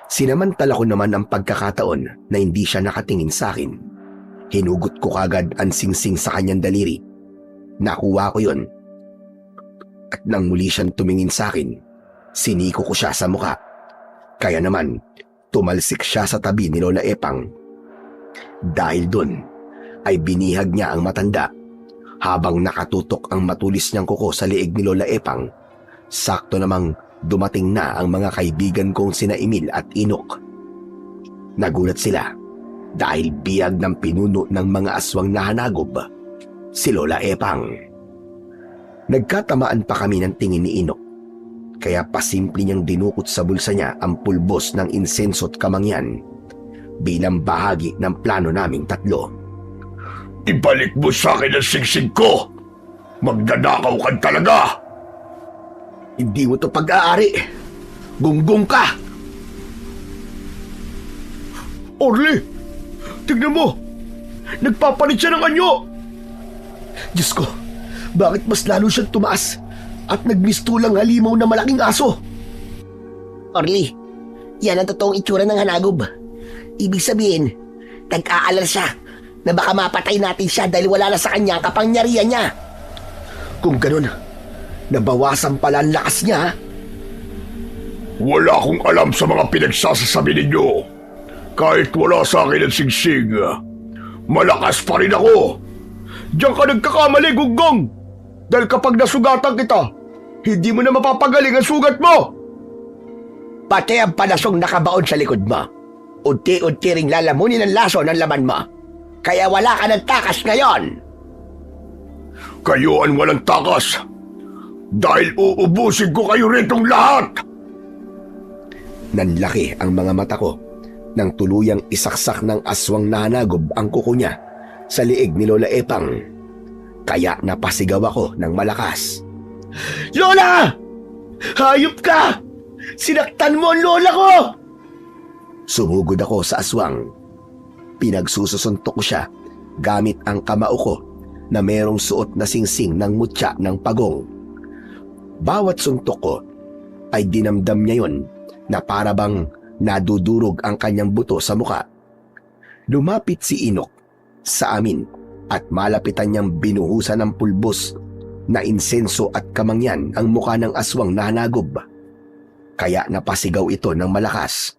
S1: Sinamantala ko naman ang pagkakataon na hindi siya nakatingin sa akin. Hinugot ko kagad ang singsing sa kanyang daliri. Nakuha ko yon. At nang muli siyang tumingin sa akin, siniko ko siya sa muka. Kaya naman, tumalsik siya sa tabi ni Lola Epang. Dahil dun, ay binihag niya ang matanda. Habang nakatutok ang matulis niyang kuko sa liig ni Lola Epang, sakto namang dumating na ang mga kaibigan kong sina Emil at Inok. Nagulat sila dahil biyag ng pinuno ng mga aswang na hanagob si Lola Epang. Nagkatamaan pa kami ng tingin ni Inok, kaya pasimple niyang dinukot sa bulsa niya ang pulbos ng insenso at kamangyan bilang bahagi ng plano naming tatlo.
S4: Ibalik mo sa akin ang singsing ko! Magdanakaw ka talaga!
S1: Hindi mo to pag-aari. Gunggong ka!
S3: Orly! Tignan mo! Nagpapalit siya ng anyo!
S1: Diyos ko, bakit mas lalo siyang tumaas at nagmistulang halimaw na malaking aso?
S5: Orly, yan ang totoong itsura ng hanagob. Ibig sabihin, nag-aalala siya na baka mapatay natin siya dahil wala na sa kanya ang kapangyarihan niya.
S1: Kung ganun, nabawasan pala ang lakas niya.
S4: Wala akong alam sa mga pinagsasasabi ninyo. Kahit wala sa akin ang singsing, malakas pa rin ako.
S3: Diyan ka nagkakamali, Gunggong! Dahil kapag nasugatan kita, hindi mo na mapapagaling ang sugat mo!
S2: Pati ang palasong nakabaon sa likod mo. Unti-unti ring lalamunin ang laso ng laman mo. Kaya wala ka ng takas ngayon.
S4: Kayo ang walang takas. Dahil uubusin ko kayo ritong lahat.
S1: Nanlaki ang mga mata ko nang tuluyang isaksak ng aswang na hanagob ang kuko niya sa liig ni Lola Epang. Kaya napasigaw ako ng malakas.
S3: Lola! Hayop ka! Sinaktan mo ang lola ko!
S1: Sumugod ako sa aswang. Pinagsususuntok ko siya gamit ang kamao ko na merong suot na singsing ng mutya ng pagong. Bawat suntok ko ay dinamdam niya yon na para bang nadudurog ang kanyang buto sa muka. Lumapit si Inok sa amin at malapitan niyang binuhusan ng pulbos na insenso at kamangyan ang muka ng aswang na hanagob. Kaya napasigaw ito ng malakas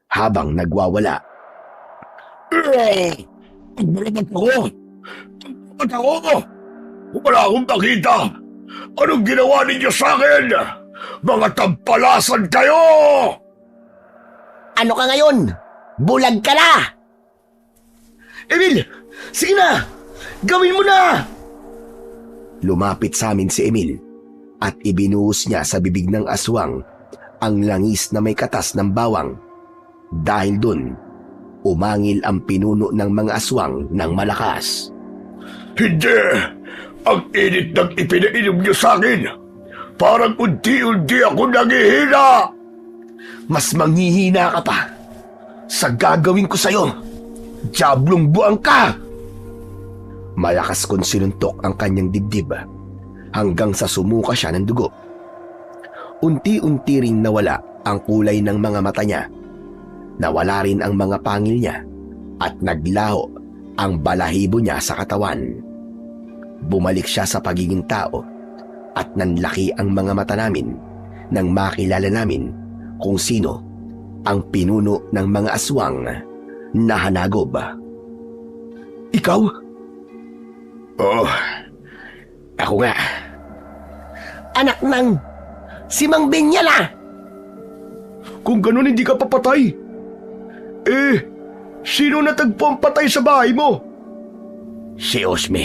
S1: habang nagwawala.
S4: Ba't ako? Wala akong makita. Anong ginawa ninyo sa akin? Mga tampalasan kayo!
S5: Ano ka ngayon? Bulag ka na!
S3: Emil! Sige na! Gawin mo na!
S1: Lumapit sa amin si Emil at ibinuhos niya sa bibig ng aswang ang langis na may katas ng bawang. Dahil dun, umangil ang pinuno ng mga aswang ng malakas.
S4: Hindi! Ang init ng ipinainom niyo sa akin. Parang unti-unti ako nangihina.
S1: Mas manghihina ka pa sa gagawin ko sa'yo. Diablong buang ka! Malakas kong sinuntok ang kanyang dibdib hanggang sa sumuka siya ng dugo. Unti-unti ring nawala ang kulay ng mga mata niya. Nawala rin ang mga pangil niya at naglaho ang balahibo niya sa katawan. Bumalik siya sa pagiging tao at nanlaki ang mga mata namin nang makilala namin kung sino ang pinuno ng mga aswang na hanagob.
S3: Ikaw?
S4: Oh,
S2: Ako nga.
S5: Anak ng si Mang Binyal ah!
S3: Kung ganun hindi ka papatay. Sino natagpo ang patay sa bahay mo?
S2: Si Osme.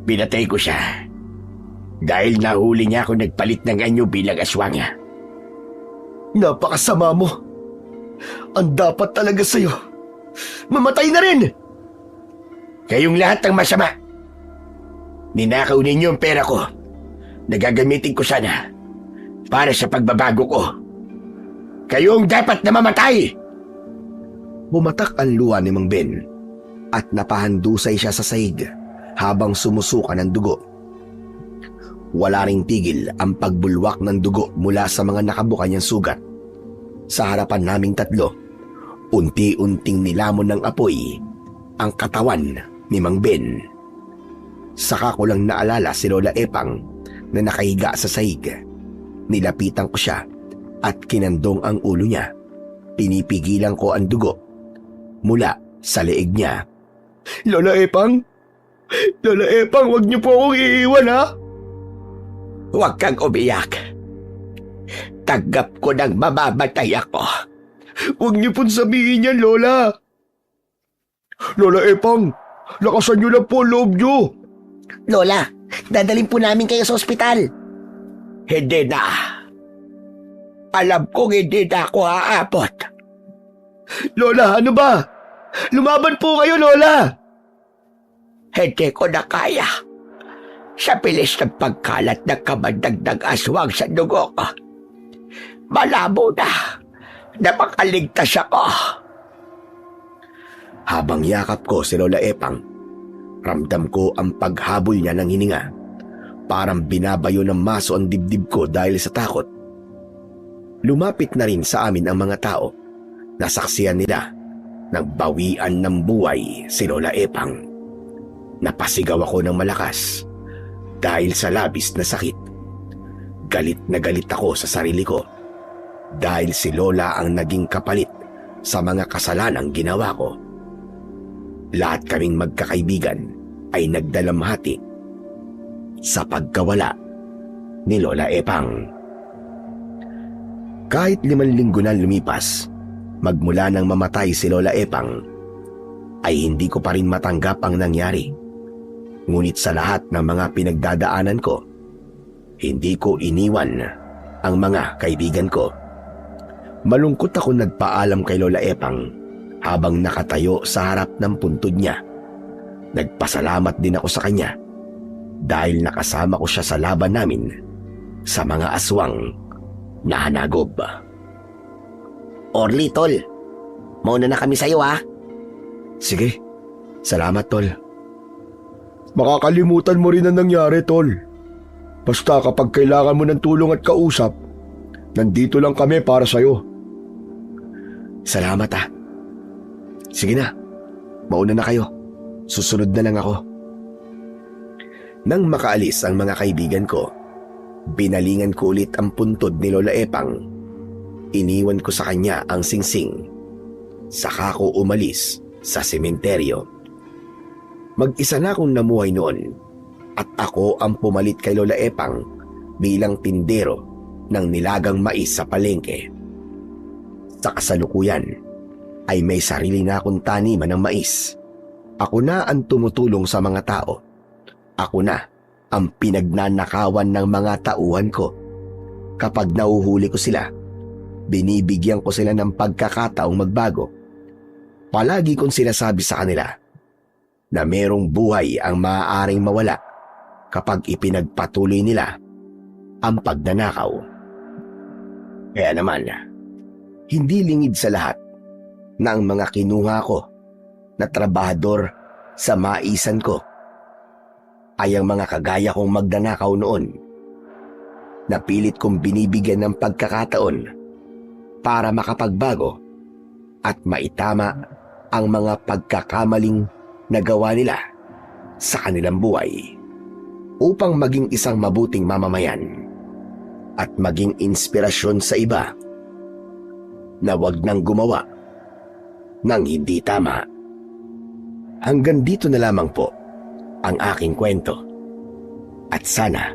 S2: Pinatay ko siya. Dahil nahuli niya ako nagpalit ng anyo bilang aswang.
S3: Napakasama mo. Ang dapat talaga sa'yo, mamatay na rin!
S2: Kayong lahat ng masama. Ninakaw ninyo ang pera ko. Nagagamitin ko sana para sa pagbabago ko. Kayong dapat na mamatay!
S1: Bumatak ang luha ni Mang Ben at napahandusay siya sa sahig habang sumusuka ng dugo. Wala ring tigil ang pagbulwak ng dugo mula sa mga nakabuka niyang sugat. Sa harapan naming tatlo, unti-unting nilamon ng apoy ang katawan ni Mang Ben. Saka ko lang naalala si Lola Epang na nakahiga sa sahig. Nilapitan ko siya at kinandong ang ulo niya. Pinipigilan ko ang dugo mula sa leeg niya.
S3: Lola Epang? Lola Epang, huwag niyo po akong iiwan, ha?
S2: Huwag kang umiyak. Tanggap ko nang mamamatay ako.
S3: Huwag niyo pong sabihin yan, Lola. Lola Epang, lakasan niyo lang po ang loob niyo.
S5: Lola, dadalhin po namin kayo sa ospital.
S2: Hindi na. Alam kong hindi na ako aabot.
S3: Lola, ano ba? Lumaban po kayo, Lola.
S2: Hindi ko na kaya. Sa bilis ng pagkalat ng kamandagdag aswang sa dugo ko, malabo na makaligtas ako.
S1: Habang yakap ko si Lola Epang, ramdam ko ang paghabol niya ng hininga. Parang binabayo ng maso ang dibdib ko dahil sa takot. Lumapit na rin sa amin ang mga tao. Nasaksiyan nila nang bawian ng buhay si Lola Epang. Napasigaw ako ng malakas dahil sa labis na sakit. Galit na galit ako sa sarili ko dahil si Lola ang naging kapalit sa mga kasalanang ginawa ko. Lahat kaming magkakaibigan ay nagdalamhati sa pagkawala ni Lola Epang. Kahit 5 linggo na lumipas, magmula nang mamatay si Lola Epang, ay hindi ko pa rin matanggap ang nangyari. Ngunit sa lahat ng mga pinagdadaanan ko, hindi ko iniwan ang mga kaibigan ko. Malungkot ako nagpaalam kay Lola Epang habang nakatayo sa harap ng puntod niya. Nagpasalamat din ako sa kanya dahil nakasama ko siya sa laban namin sa mga aswang na hanagob.
S5: Orly, tol. Mauna na kami sa'yo, ha?
S1: Sige, salamat tol.
S3: Makakalimutan mo rin ang nangyari, Tol. Basta kapag kailangan mo ng tulong at kausap, nandito lang kami para sa'yo.
S1: Salamat ah. Sige na, mauna na kayo. Susunod na lang ako. Nang makaalis ang mga kaibigan ko, binalingan ko ulit ang puntod ni Lola Epang. Iniwan ko sa kanya ang singsing. Saka ko umalis sa sementeryo. Mag-isa na akong namuhay noon at ako ang pumalit kay Lola Epang bilang tindero ng nilagang mais sa palengke. Sa kasalukuyan ay may sarili na akong taniman ng mais. Ako na ang tumutulong sa mga tao. Ako na ang pinagnanakawan ng mga tauhan ko. Kapag nauhuli ko sila, binibigyan ko sila ng pagkakataong magbago. Palagi kong sinasabi sa kanila na merong buhay ang maaaring mawala kapag ipinagpatuloy nila ang pagnanakaw. Kaya naman, hindi lingid sa lahat na ang mga kinuha ko na trabahador sa maisan ko ay ang mga kagaya kong magnanakaw noon. Napilit kong binibigyan ng pagkakataon para makapagbago at maitama ang mga pagkakamaling nagawa nila sa kanilang buhay upang maging isang mabuting mamamayan at maging inspirasyon sa iba na wag nang gumawa ng hindi tama. Hanggang dito na lamang po ang aking kwento at sana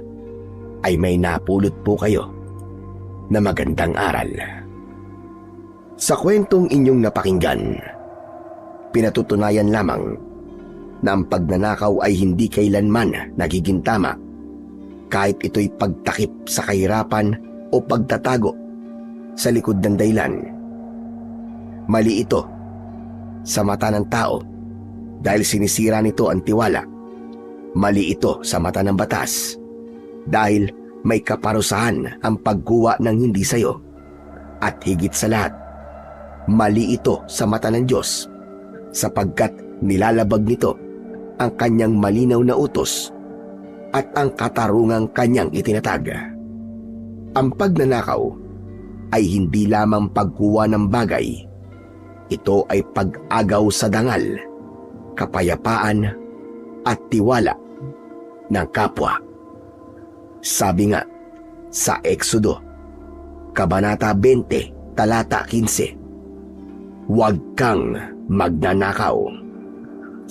S1: ay may napulot po kayo na magandang aral. Sa kwentong inyong napakinggan, pinatutunayan lamang na ang pagnanakaw ay hindi kailanman nagiging tama kahit ito'y pagtakip sa kahirapan o pagtatago sa likod ng dahilan. Mali ito sa mata ng tao dahil sinisira nito ang tiwala. Mali ito sa mata ng batas dahil may kaparusahan ang pagkuha ng hindi sayo. At higit sa lahat, mali ito sa mata ng Diyos sapagkat nilalabag nito ang kanyang malinaw na utos at ang katarungang kanyang itinatag. Ang pagnanakaw ay hindi lamang pagkuha ng bagay. Ito ay pag-agaw sa dangal, kapayapaan at tiwala ng kapwa. Sabi nga sa Exodo, Kabanata 20, Talata 15, huwag kang magnanakaw.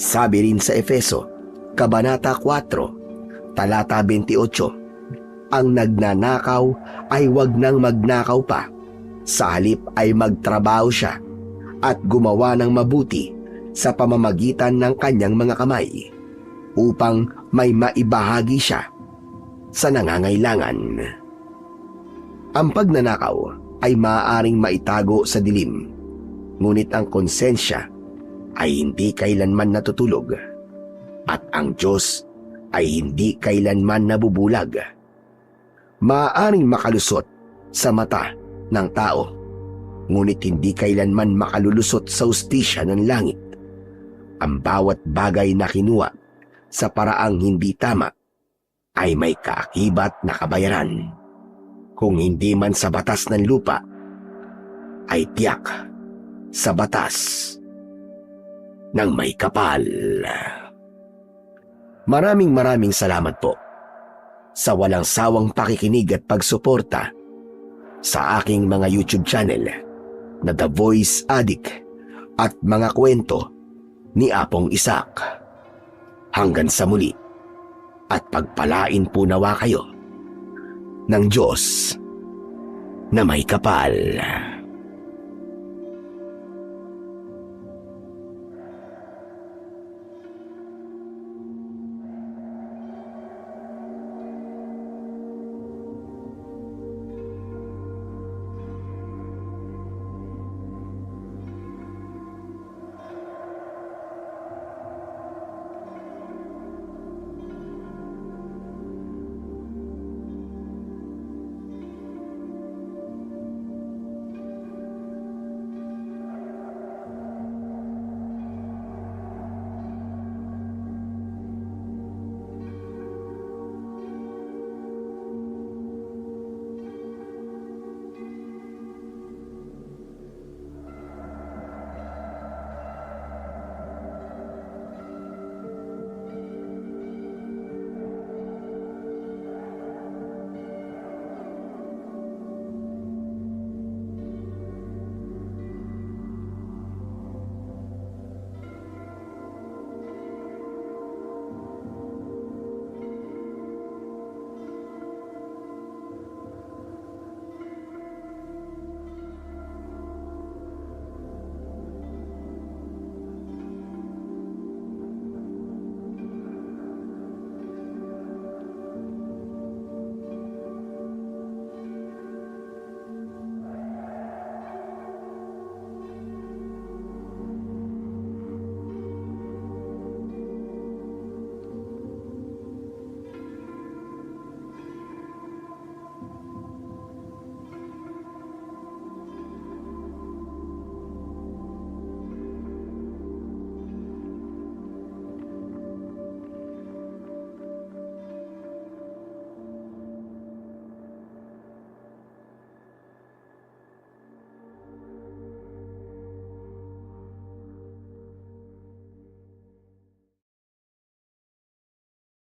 S1: Sabi rin sa Efeso, Kabanata 4, Talata 28, ang nagnanakaw ay huwag nang magnakaw pa. Sa halip ay magtrabaho siya at gumawa ng mabuti sa pamamagitan ng kanyang mga kamay upang may maibahagi siya sa nangangailangan. Ang pagnanakaw ay maaaring maitago sa dilim, ngunit ang konsensya ay hindi kailanman natutulog at ang Diyos ay hindi kailanman nabubulag. Maaaring makalusot sa mata ng tao, ngunit hindi kailanman makalulusot sa hustisya ng langit. Ang bawat bagay na kinuha sa paraang hindi tama ay may kaakibat na kabayaran. Kung hindi man sa batas ng lupa, ay tiyak sa batas ng may kapal. Maraming salamat po sa walang sawang pakikinig at pagsuporta sa aking mga YouTube channel na The Voice Addict at mga kwento ni Apong Isak. Hanggang sa muli at pagpalain po nawa kayo ng Diyos na may kapal.